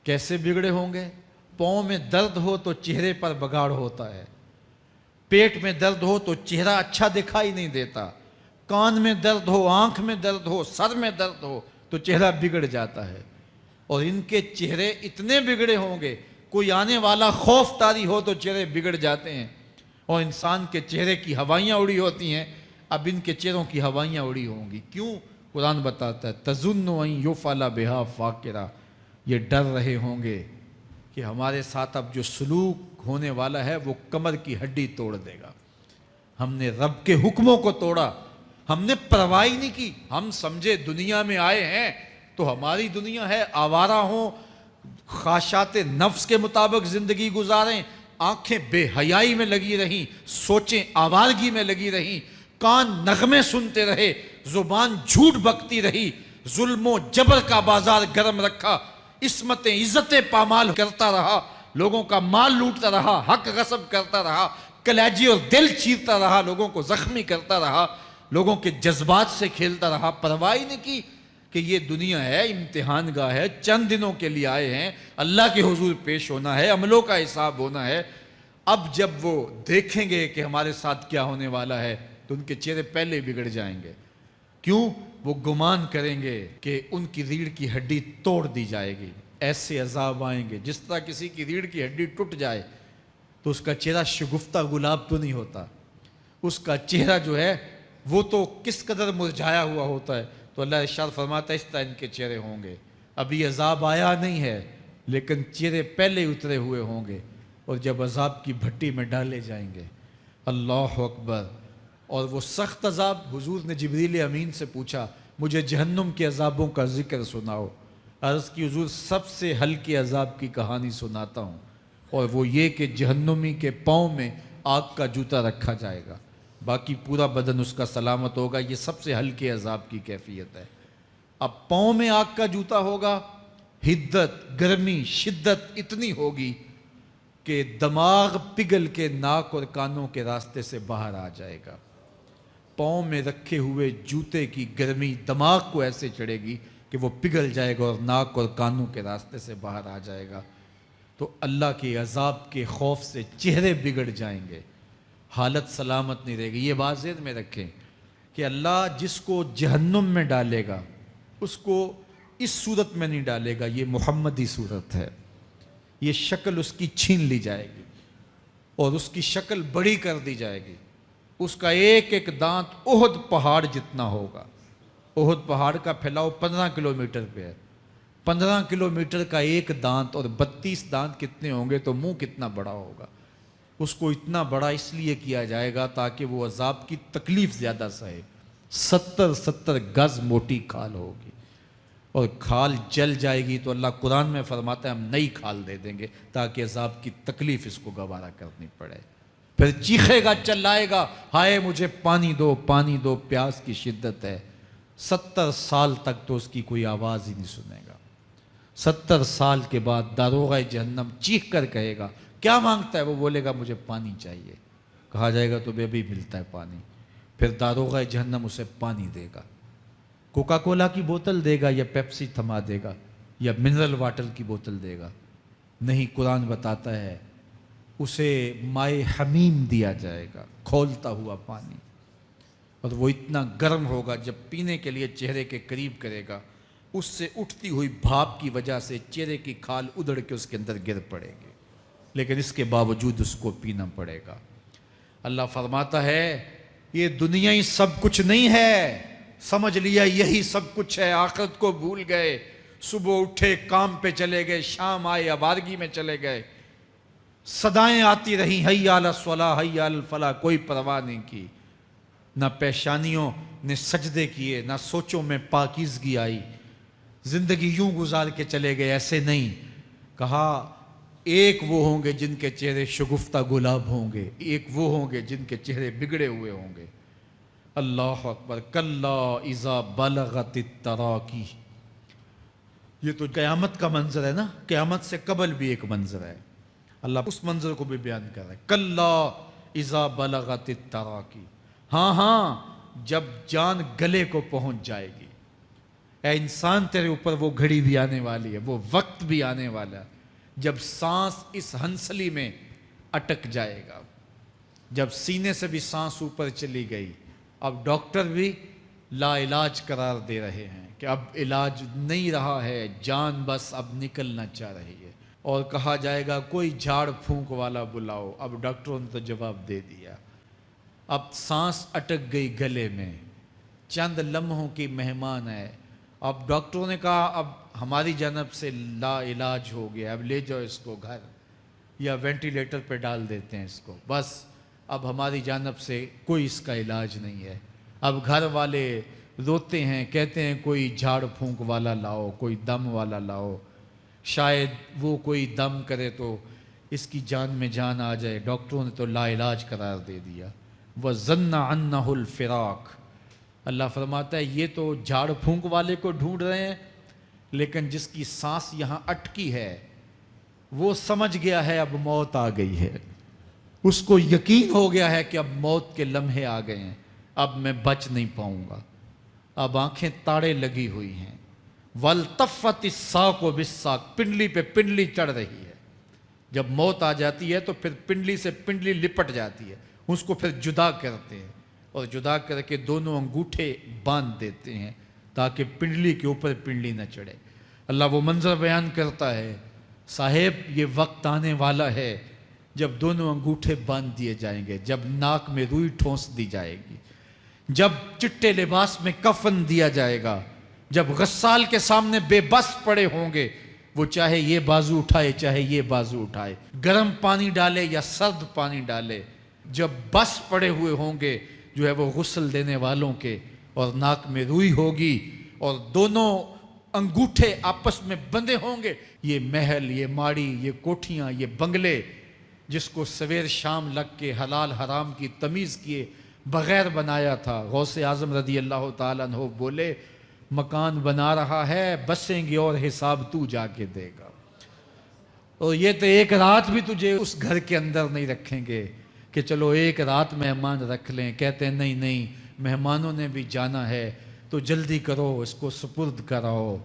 [SPEAKER 1] کیسے بگڑے ہوں گے؟ پاؤں میں درد ہو تو چہرے پر بگاڑ ہوتا ہے، پیٹ میں درد ہو تو چہرہ اچھا دکھائی نہیں دیتا، کان میں درد ہو، آنکھ میں درد ہو، سر میں درد ہو تو چہرہ بگڑ جاتا ہے. اور ان کے چہرے اتنے بگڑے ہوں گے، کوئی آنے والا خوف طاری ہو تو چہرے بگڑ جاتے ہیں. اور انسان کے چہرے کی ہوائیاں اڑی ہوتی ہیں، اب ان کے چہروں کی ہوائیاں اڑی ہوں گی. کیوں؟ قرآن بتاتا ہے تظن ان یفعل بہا فاقرہ. یہ ڈر رہے ہوں گے کہ ہمارے ساتھ اب جو سلوک ہونے والا ہے وہ کمر کی ہڈی توڑ دے گا. ہم نے رب کے حکموں کو توڑا، ہم نے پرواہ نہیں کی. ہم سمجھے دنیا میں آئے ہیں تو ہماری دنیا ہے، آوارہ ہوں، خواہشات نفس کے مطابق زندگی گزاریں، آنکھیں بے حیائی میں لگی رہیں، سوچیں آوارگی میں لگی رہیں، کان نغمے سنتے رہے، زبان جھوٹ بکتی رہی، ظلم و جبر کا بازار گرم رکھا، عصمتیں عزتیں پامال کرتا رہا، لوگوں کا مال لوٹتا رہا، حق غصب کرتا رہا، کلیجے اور دل چیرتا رہا، لوگوں کو زخمی کرتا رہا، لوگوں کے جذبات سے کھیلتا رہا. پرواہ نہیں کی کہ یہ دنیا ہے امتحان گاہ ہے، چند دنوں کے لیے آئے ہیں، اللہ کے حضور پیش ہونا ہے، عملوں کا حساب ہونا ہے۔ اب جب وہ دیکھیں گے کہ ہمارے ساتھ کیا ہونے والا ہے تو ان کے چہرے پہلے بگڑ جائیں گے۔ کیوں؟ وہ گمان کریں گے کہ ان کی ریڑھ کی ہڈی توڑ دی جائے گی، ایسے عذاب آئیں گے جس طرح کسی کی ریڑھ کی ہڈی ٹوٹ جائے تو اس کا چہرہ شگفتہ گلاب تو نہیں ہوتا، اس کا چہرہ جو ہے وہ تو کس قدر مرجھایا ہوا ہوتا ہے۔ تو اللہ ارشاد فرماتا ہے اس طرح ان کے چہرے ہوں گے۔ ابھی عذاب آیا نہیں ہے لیکن چہرے پہلے اترے ہوئے ہوں گے، اور جب عذاب کی بھٹی میں ڈالے جائیں گے، اللہ اکبر، اور وہ سخت عذاب، حضور نے جبریل امین سے پوچھا مجھے جہنم کے عذابوں کا ذکر سناؤ۔ عرض کی حضور سب سے ہلکے عذاب کی کہانی سناتا ہوں، اور وہ یہ کہ جہنمی کے پاؤں میں آگ کا جوتا رکھا جائے گا، باقی پورا بدن اس کا سلامت ہوگا۔ یہ سب سے ہلکے عذاب کی کیفیت ہے۔ اب پاؤں میں آگ کا جوتا ہوگا، حدت، گرمی، شدت اتنی ہوگی کہ دماغ پگھل کے ناک اور کانوں کے راستے سے باہر آ جائے گا۔ پاؤں میں رکھے ہوئے جوتے کی گرمی دماغ کو ایسے چڑھے گی کہ وہ پگھل جائے گا اور ناک اور کانوں کے راستے سے باہر آ جائے گا۔ تو اللہ کے عذاب کے خوف سے چہرے بگڑ جائیں گے، حالت سلامت نہیں رہے گی۔ یہ بات ذہن میں رکھیں کہ اللہ جس کو جہنم میں ڈالے گا اس کو اس صورت میں نہیں ڈالے گا، یہ محمدی صورت ہے، یہ شکل اس کی چھین لی جائے گی اور اس کی شکل بڑی کر دی جائے گی۔ اس کا ایک ایک دانت احد پہاڑ جتنا ہوگا۔ احد پہاڑ کا پھیلاؤ 15 کلومیٹر پہ ہے، 15 کلومیٹر کا ایک دانت، اور 32 دانت کتنے ہوں گے تو منہ کتنا بڑا ہوگا۔ اس کو اتنا بڑا اس لیے کیا جائے گا تاکہ وہ عذاب کی تکلیف زیادہ سہے۔ 70 گز موٹی کھال ہوگی، اور کھال جل جائے گی تو اللہ قرآن میں فرماتا ہے ہم نئی کھال دے دیں گے تاکہ عذاب کی تکلیف اس کو گوارا کرنی پڑے۔ پھر چیخے گا، چلائے گا، ہائے مجھے پانی دو، پانی دو، پیاس کی شدت ہے۔ 70 سال تک تو اس کی کوئی آواز ہی نہیں سنے گا۔ 70 سال کے بعد داروغہ جہنم چیخ کر کہے گا کیا مانگتا ہے؟ وہ بولے گا مجھے پانی چاہیے۔ کہا جائے گا تو ابھی ملتا ہے پانی۔ پھر داروغہ جہنم اسے پانی دے گا، کوکا کولا کی بوتل دے گا یا پیپسی تھما دے گا یا منرل واٹر کی بوتل دے گا؟ نہیں، قرآن بتاتا ہے اسے مائے حمیم دیا جائے گا، کھولتا ہوا پانی، اور وہ اتنا گرم ہوگا جب پینے کے لیے چہرے کے قریب کرے گا اس سے اٹھتی ہوئی بھاپ کی وجہ سے چہرے کی کھال ادھڑ کے اس کے اندر گر پڑے گی، لیکن اس کے باوجود اس کو پینا پڑے گا۔ اللہ فرماتا ہے یہ دنیا ہی سب کچھ نہیں ہے، سمجھ لیا یہی سب کچھ ہے، آخرت کو بھول گئے، صبح اٹھے کام پہ چلے گئے، شام آئے آوارگی میں چلے گئے، صدائیں آتی رہیں حی علی الصلاح حی علی الفلاح، کوئی پرواہ نہیں کی، نہ پیشانیوں نے سجدے کیے، نہ سوچوں میں پاکیزگی آئی، زندگی یوں گزار کے چلے گئے۔ ایسے نہیں، کہا ایک وہ ہوں گے جن کے چہرے شگفتہ گلاب ہوں گے، ایک وہ ہوں گے جن کے چہرے بگڑے ہوئے ہوں گے۔ اللہ اکبر، کلا اذا بلغت التراقی، یہ تو قیامت کا منظر ہے نا، قیامت سے قبل بھی ایک منظر ہے، اللہ اس منظر کو بھی بیان کر رہا ہے۔ کلا اذا بلغت التراقی، ہاں ہاں جب جان گلے کو پہنچ جائے گی، اے انسان تیرے اوپر وہ گھڑی بھی آنے والی ہے، وہ وقت بھی آنے والا ہے جب سانس اس ہنسلی میں اٹک جائے گا، جب سینے سے بھی سانس اوپر چلی گئی، اب ڈاکٹر بھی لا علاج قرار دے رہے ہیں کہ اب علاج نہیں رہا ہے، جان بس اب نکلنا چاہ رہی ہے، اور کہا جائے گا کوئی جھاڑ پھونک والا بلاؤ، اب ڈاکٹروں نے تو جواب دے دیا، اب سانس اٹک گئی گلے میں، چند لمحوں کی مہمان ہے، اب ڈاکٹروں نے کہا اب ہماری جانب سے لا علاج ہو گیا، اب لے جاؤ اس کو گھر یا وینٹیلیٹر پہ ڈال دیتے ہیں اس کو، بس اب ہماری جانب سے کوئی اس کا علاج نہیں ہے۔ اب گھر والے روتے ہیں، کہتے ہیں کوئی جھاڑ پھونک والا لاؤ، کوئی دم والا لاؤ، شاید وہ کوئی دم کرے تو اس کی جان میں جان آ جائے، ڈاکٹروں نے تو لا علاج قرار دے دیا۔ وَظَنَّ عَنَّهُ الْفِرَاقُ، اللہ فرماتا ہے یہ تو جھاڑ پھونک والے کو ڈھونڈ رہے ہیں، لیکن جس کی سانس یہاں اٹکی ہے وہ سمجھ گیا ہے اب موت آ گئی ہے، اس کو یقین ہو گیا ہے کہ اب موت کے لمحے آ گئے ہیں، اب میں بچ نہیں پاؤں گا، اب آنکھیں تاڑے لگی ہوئی ہیں، وَالْتَفَّتِ السَّاقُ بِالسَّاقِ، پنڈلی پہ پنڈلی چڑھ رہی ہے. جب موت آ جاتی ہے تو پھر پنڈلی سے پنڈلی لپٹ جاتی ہے، اس کو پھر جدا کرتے ہیں اور جدا کر کے دونوں انگوٹھے باندھ دیتے ہیں تاکہ پنڈلی کے اوپر پنڈلی نہ چڑھے. اللہ وہ منظر بیان کرتا ہے، صاحب یہ وقت آنے والا ہے جب دونوں انگوٹھے باندھ دیے جائیں گے، جب ناک میں روئی ٹھونس دی جائے گی، جب چٹے لباس میں کفن دیا جائے گا، جب غسال کے سامنے بے بس پڑے ہوں گے، وہ چاہے یہ بازو اٹھائے چاہے یہ بازو اٹھائے، گرم پانی ڈالے یا سرد پانی ڈالے، جب بس پڑے ہوئے ہوں گے جو ہے وہ غسل دینے والوں کے، اور ناک میں روئی ہوگی اور دونوں انگوٹھے آپس میں بندھے ہوں گے. یہ محل، یہ ماڑی، یہ کوٹھیاں، یہ بنگلے جس کو سویر شام لگ کے حلال حرام کی تمیز کیے بغیر بنایا تھا، غوث اعظم رضی اللہ تعالیٰ عنہ بولے مکان بنا رہا ہے، بسیں گے اور حساب تو جا کے دے گا. اور یہ تو ایک رات بھی تجھے اس گھر کے اندر نہیں رکھیں گے کہ چلو ایک رات مہمان رکھ لیں. کہتے ہیں نہیں نہیں، مہمانوں نے بھی جانا ہے تو جلدی کرو، اس کو سپرد کراؤ.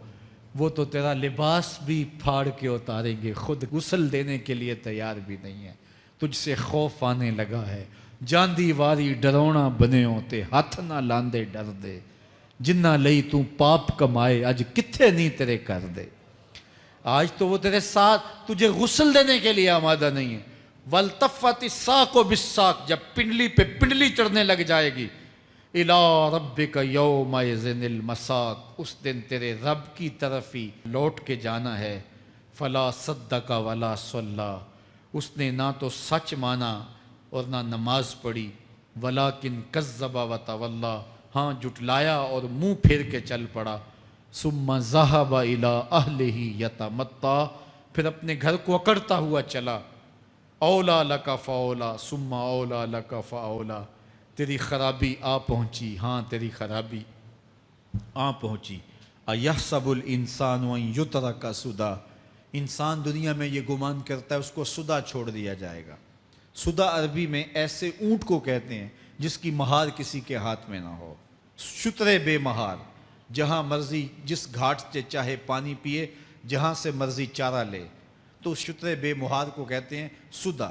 [SPEAKER 1] وہ تو تیرا لباس بھی پھاڑ کے اتاریں گے، خود غسل دینے کے لیے تیار بھی نہیں ہے. تجھ سے خوف آنے لگا ہے. جاندی واری ڈرونا بنے ہوتے، ہاتھ نہ لاندے ڈر دے، جنہ لئی تو پاپ کمائے اج کتھے نہیں تیرے کر دے. آج تو وہ تیرے ساتھ تجھے غسل دینے کے لیے آمادہ نہیں ہے. وَالْتَفَّتِ السَّاقُ بِالسَّاقِ، جب پنڈلی پہ پنڈلی چڑھنے لگ جائے گی. إِلَىٰ رَبِّكَ يَوْمَئِذٍ الْمَسَاقُ، اس دن تیرے رب کی طرف ہی لوٹ کے جانا ہے. فَلَا صَدَّقَ وَلَا صَلَّىٰ، اس نے نہ تو سچ مانا اور نہ نماز پڑھی. وَلَٰكِنْ كَذَّبَ وَتَوَلَّىٰ، ہاں جھٹلایا اور منہ پھیر کے چل پڑا. ثُمَّ ذَهَبَ إِلَىٰ أَهْلِهِ يَتَمَطَّىٰ، پھر اپنے گھر کو اکڑتا ہوا چلا. اولا لک فاولا ثم اولا لک فاولا، تیری خرابی آ پہنچی، ہاں تیری خرابی آ پہنچی. ایحسب الانسان ان یترک سدی، انسان دنیا میں یہ گمان کرتا ہے اس کو سدا چھوڑ دیا جائے گا. سدا عربی میں ایسے اونٹ کو کہتے ہیں جس کی مہار کسی کے ہاتھ میں نہ ہو. شترے بے مہار، جہاں مرضی جس گھاٹ سے چاہے پانی پیے، جہاں سے مرضی چارہ لے، تو شترے بے مہار کو کہتے ہیں سدا.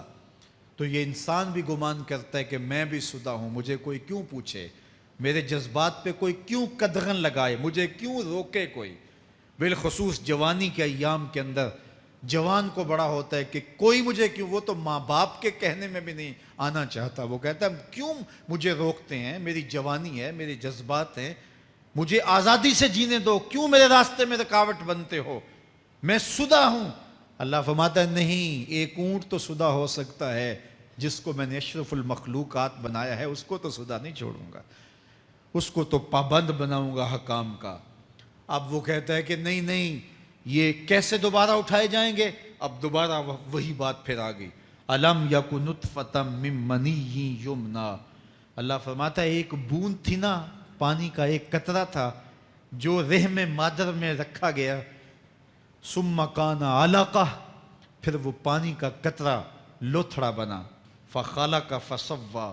[SPEAKER 1] تو یہ انسان بھی گمان کرتا ہے کہ میں بھی سدا ہوں، مجھے کوئی کیوں پوچھے، میرے جذبات پہ کوئی کیوں قدغن لگائے، مجھے کیوں روکے کوئی. بالخصوص جوانی کے ایام کے اندر جوان کو بڑا ہوتا ہے کہ کوئی مجھے کیوں، وہ تو ماں باپ کے کہنے میں بھی نہیں آنا چاہتا. وہ کہتا ہے کیوں مجھے روکتے ہیں، میری جوانی ہے، میرے جذبات ہیں، مجھے آزادی سے جینے دو، کیوں میرے راستے میں رکاوٹ بنتے ہو، میں سدا ہوں. اللہ فرماتا ہے نہیں، ایک اونٹ تو سدا ہو سکتا ہے، جس کو میں نے اشرف المخلوقات بنایا ہے اس کو تو سدا نہیں چھوڑوں گا، اس کو تو پابند بناؤں گا حکام کا. اب وہ کہتا ہے کہ نہیں نہیں، یہ کیسے دوبارہ اٹھائے جائیں گے. اب دوبارہ وہی بات پھر آ گئی. الم یک نطفۃ من منی یمنا، اللہ فرماتا ہے ایک بوند تھی نا، پانی کا ایک قطرہ تھا جو رحم مادر میں رکھا گیا. ثم کان علقہ، پھر وہ پانی کا قطرہ لوتھڑا بنا. فخلق فسوی،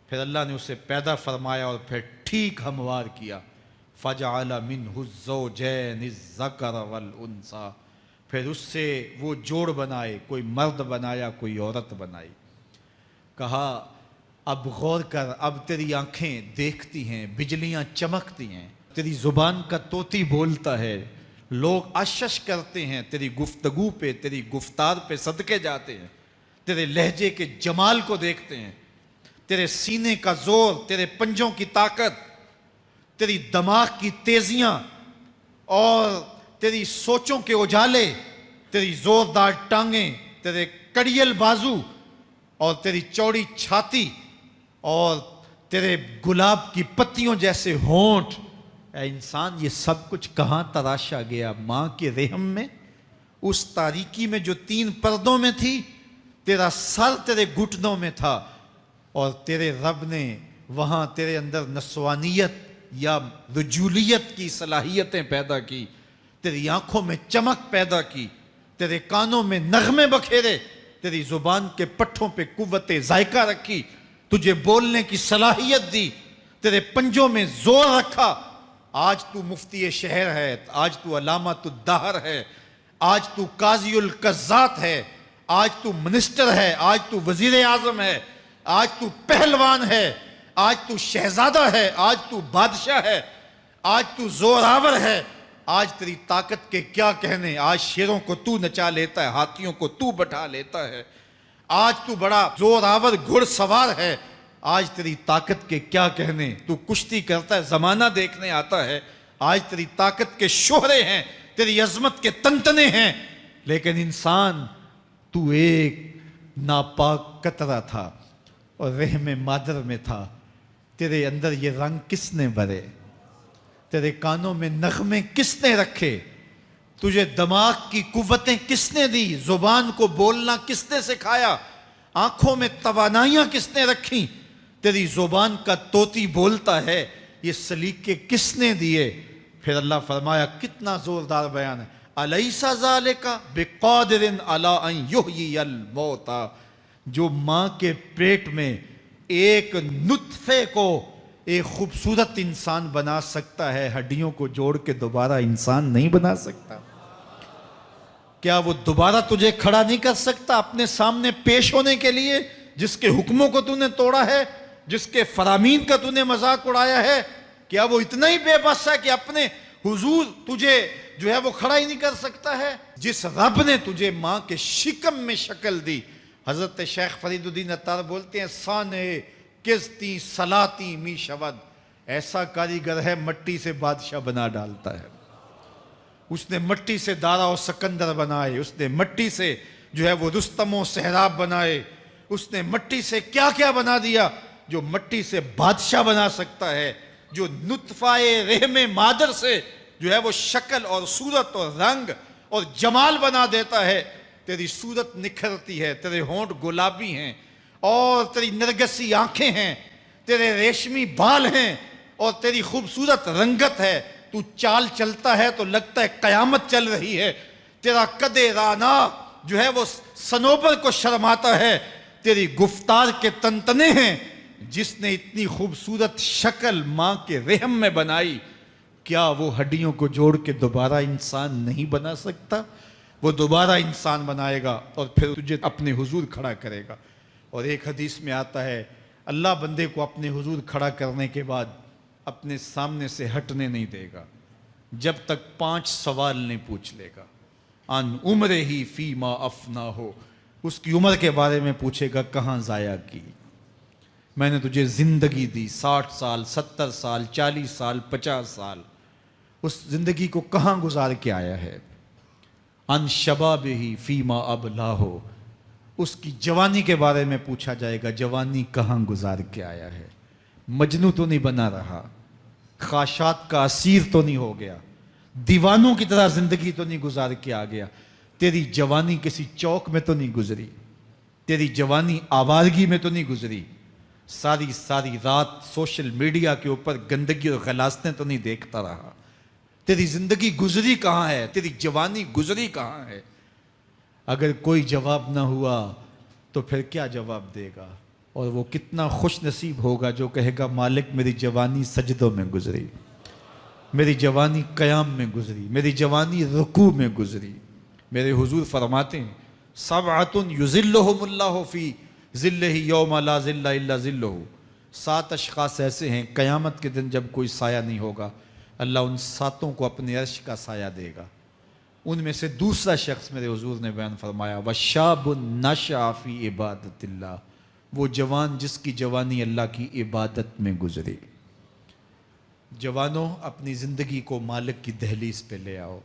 [SPEAKER 1] پھر اللہ نے اسے پیدا فرمایا اور پھر ٹھیک ہموار کیا. فجعل منہ الزوجین الذکر والانثی، پھر اس سے وہ جوڑ بنائے، کوئی مرد بنایا کوئی عورت بنائی. کہا اب غور کر، اب تیری آنکھیں دیکھتی ہیں، بجلیاں چمکتی ہیں، تیری زبان کا طوطی بولتا ہے، لوگ اشش کرتے ہیں تیری گفتگو پہ، تیری گفتار پہ صدقے جاتے ہیں، تیرے لہجے کے جمال کو دیکھتے ہیں، تیرے سینے کا زور، تیرے پنجوں کی طاقت، تیری دماغ کی تیزیاں اور تیری سوچوں کے اجالے، تیری زوردار ٹانگیں، تیرے کڑیل بازو اور تیری چوڑی چھاتی اور تیرے گلاب کی پتیوں جیسے ہونٹ. اے انسان یہ سب کچھ کہاں تراشا گیا؟ ماں کے رحم میں، اس تاریکی میں جو 3 پردوں میں تھی. تیرا سر تیرے گھٹنوں میں تھا اور تیرے رب نے وہاں تیرے اندر نسوانیت یا رجولیت کی صلاحیتیں پیدا کی، تیری آنکھوں میں چمک پیدا کی، تیرے کانوں میں نغمے بکھیرے، تیری زبان کے پٹھوں پہ قوت ذائقہ رکھی، تجھے بولنے کی صلاحیت دی، تیرے پنجوں میں زور رکھا. آج تو مفتی شہر ہے، آج تو علامۃ الدہر ہے، آج تو قاضی القضات ہے، آج تو منسٹر ہے، آج تو وزیر اعظم ہے، آج تو پہلوان ہے، آج تو شہزادہ ہے، آج تو بادشاہ ہے، آج تو زوراور ہے، آج تیری طاقت کے کیا کہنے، آج شیروں کو تو نچا لیتا ہے، ہاتھیوں کو تو بٹھا لیتا ہے، آج تو بڑا زوراور گھڑ سوار ہے، آج تیری طاقت کے کیا کہنے، تو کشتی کرتا ہے، زمانہ دیکھنے آتا ہے، آج تیری طاقت کے شوہرے ہیں، تیری عظمت کے تنتنے ہیں، لیکن انسان تو ایک ناپاک قطرہ تھا اور رحم مادر میں تھا، تیرے اندر یہ رنگ کس نے بھرے، تیرے کانوں میں نغمے کس نے رکھے، تجھے دماغ کی قوتیں کس نے دی، زبان کو بولنا کس نے سکھایا، آنکھوں میں توانائیاں کس نے رکھیں، تیری زبان کا طوطی بولتا ہے، یہ سلیقے کس نے دیے؟ پھر اللہ فرمایا، کتنا زوردار بیان ہے، الیس ذالک بقادر علی ان یحیی الموتى، جو ماں کے پیٹ میں ایک نطفے کو ایک خوبصورت انسان بنا سکتا ہے، ہڈیوں کو جوڑ کے دوبارہ انسان نہیں بنا سکتا؟ کیا وہ دوبارہ تجھے کھڑا نہیں کر سکتا اپنے سامنے پیش ہونے کے لیے، جس کے حکموں کو تو نے توڑا ہے، جس کے فرامین کا تو نے مذاق اڑایا ہے؟ کیا وہ اتنا ہی بے بس ہے کہ اپنے حضور تجھے جو ہے وہ کھڑا ہی نہیں کر سکتا ہے؟ جس رب نے تجھے ماں کے شکم میں شکل دی، حضرت شیخ فرید الدین عطار بولتے ہیں، سانے کزتی سلاتی می شود، ایسا کاریگر ہے مٹی سے بادشاہ بنا ڈالتا ہے، اس نے مٹی سے دارا و سکندر بنائے، اس نے مٹی سے جو ہے وہ رستم و سہراب بنائے، اس نے مٹی سے کیا کیا بنا دیا، جو مٹی سے بادشاہ بنا سکتا ہے، جو نطفہ رحم مادر سے جو ہے وہ شکل اور صورت اور رنگ اور جمال بنا دیتا ہے۔ تیری صورت نکھرتی ہے، تیرے ہونٹ گلابی ہیں اور تیری نرگسی آنکھیں ہیں، تیرے ریشمی بال ہیں اور تیری خوبصورت رنگت ہے، تو چال چلتا ہے تو لگتا ہے قیامت چل رہی ہے، تیرا قد رانا جو ہے وہ صنوبر کو شرماتا ہے، تیری گفتار کے تنتنے ہیں، جس نے اتنی خوبصورت شکل ماں کے رحم میں بنائی، کیا وہ ہڈیوں کو جوڑ کے دوبارہ انسان نہیں بنا سکتا؟ وہ دوبارہ انسان بنائے گا اور پھر تجھے اپنے حضور کھڑا کرے گا۔ اور ایک حدیث میں آتا ہے، اللہ بندے کو اپنے حضور کھڑا کرنے کے بعد اپنے سامنے سے ہٹنے نہیں دے گا جب تک 5 سوال نہیں پوچھ لے گا۔ ان عمرہ ہی فیما افنا ہو، اس کی عمر کے بارے میں پوچھے گا، کہاں ضائع کی؟ میں نے تجھے زندگی دی، 60 سال 70 سال 40 سال 50 سال، اس زندگی کو کہاں گزار کے آیا ہے؟ ان شبابہ ہی فیما ابلا ہو، اس کی جوانی کے بارے میں پوچھا جائے گا، جوانی کہاں گزار کے آیا ہے؟ مجنوں تو نہیں بنا رہا، خواہشات کا اسیر تو نہیں ہو گیا، دیوانوں کی طرح زندگی تو نہیں گزار کے آ گیا، تیری جوانی کسی چوک میں تو نہیں گزری، تیری جوانی آوارگی میں تو نہیں گزری، ساری رات سوشل میڈیا کے اوپر گندگی اور غلاظتیں تو نہیں دیکھتا رہا، تیری زندگی گزری کہاں ہے؟ تیری جوانی گزری کہاں ہے؟ اگر کوئی جواب نہ ہوا تو پھر کیا جواب دے گا؟ اور وہ کتنا خوش نصیب ہوگا جو کہے گا، مالک میری جوانی سجدوں میں گزری، میری جوانی قیام میں گزری، میری جوانی رکوع میں گزری۔ میرے حضور فرماتے ہیں، سبعۃ یظلھم اللہ فی ظلہ یوم لا ظل الا ظلہ، 7 اشخاص ایسے ہیں قیامت کے دن جب کوئی سایہ نہیں ہوگا، اللہ ان 7 کو اپنے عرش کا سایہ دے گا۔ ان میں سے دوسرا شخص میرے حضور نے بیان فرمایا، وَشَابٌ نَشَأَ فِي عِبَادَةِ اللَّهِ، وہ جوان جس کی جوانی اللہ کی عبادت میں گزری۔ جوانوں، اپنی زندگی کو مالک کی دہلیز پہ لے آؤ۔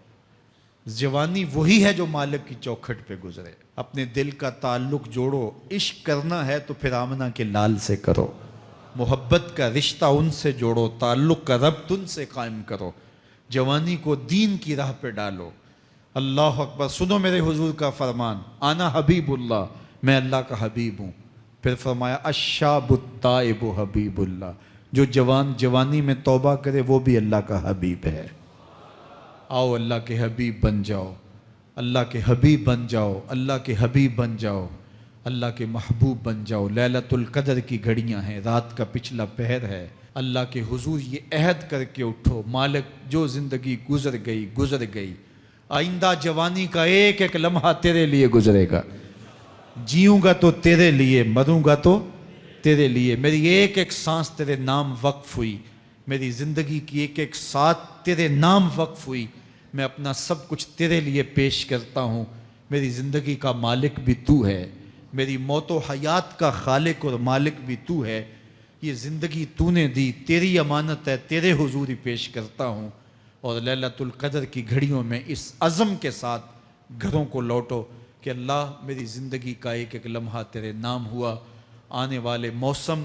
[SPEAKER 1] جوانی وہی ہے جو مالک کی چوکھٹ پہ گزرے۔ اپنے دل کا تعلق جوڑو، عشق کرنا ہے تو پھر آمنہ کے لال سے کرو، محبت کا رشتہ ان سے جوڑو، تعلق کا ربط ان سے قائم کرو، جوانی کو دین کی راہ پہ ڈالو۔ اللہ اکبر، سنو میرے حضور کا فرمان، انا حبیب اللہ، میں اللہ کا حبیب ہوں۔ پھر فرمایا، الشاب التائب حبیب اللہ، جو جوان جوانی میں توبہ کرے وہ بھی اللہ کا حبیب ہے۔ آؤ اللہ کے حبیب بن جاؤ، اللہ کے حبیب بن جاؤ، اللہ کے حبیب بن جاؤ۔ اللہ کے محبوب بن جاؤ۔ لیلۃ القدر کی گھڑیاں ہیں، رات کا پچھلا پہر ہے۔ اللہ کے حضور یہ عہد کر کے اٹھو، مالک جو زندگی گزر گئی، آئندہ جوانی کا ایک ایک لمحہ تیرے لیے گزرے گا۔ جیوں گا تو تیرے لیے، مروں گا تو تیرے لیے۔ میری ایک ایک سانس تیرے نام وقف ہوئی، میری زندگی کی ایک ایک ساتھ تیرے نام وقف ہوئی۔ میں اپنا سب کچھ تیرے لیے پیش کرتا ہوں۔ میری زندگی کا مالک بھی تو ہے، میری موت و حیات کا خالق اور مالک بھی تو ہے۔ یہ زندگی تو نے دی، تیری امانت ہے، تیرے حضور ہی پیش کرتا ہوں۔ اور لیلۃ القدر کی گھڑیوں میں اس عزم کے ساتھ گھروں کو لوٹو کہ اللہ میری زندگی کا ایک ایک لمحہ تیرے نام ہوا، آنے والے موسم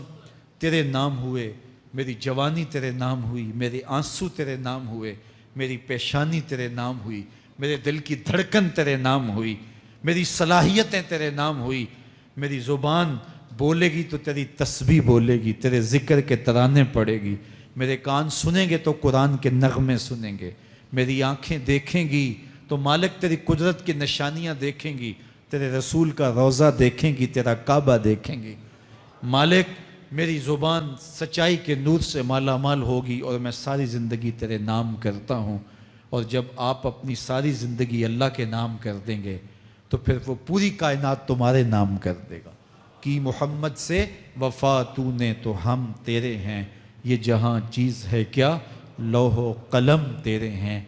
[SPEAKER 1] تیرے نام ہوئے، میری جوانی تیرے نام ہوئی، میرے آنسو تیرے نام ہوئے، میری پیشانی تیرے نام ہوئی، میرے دل کی دھڑکن تیرے نام ہوئی، میری صلاحیتیں تیرے نام ہوئی۔ میری زبان بولے گی تو تیری تسبیح بولے گی، تیرے ذکر کے ترانے پڑے گی، میرے کان سنیں گے تو قرآن کے نغمے سنیں گے، میری آنکھیں دیکھیں گی تو مالک تیری قدرت کی نشانیاں دیکھیں گی، تیرے رسول کا روضہ دیکھیں گی، تیرا کعبہ دیکھیں گی۔ مالک میری زبان سچائی کے نور سے مالا مال ہوگی اور میں ساری زندگی تیرے نام کرتا ہوں۔ اور جب آپ اپنی ساری زندگی اللہ کے نام کر دیں گے تو پھر وہ پوری کائنات تمہارے نام کر دے گا۔ کی محمد سے وفا تو نے تو ہم تیرے ہیں، یہ جہاں چیز ہے کیا، لوح و قلم تیرے ہیں۔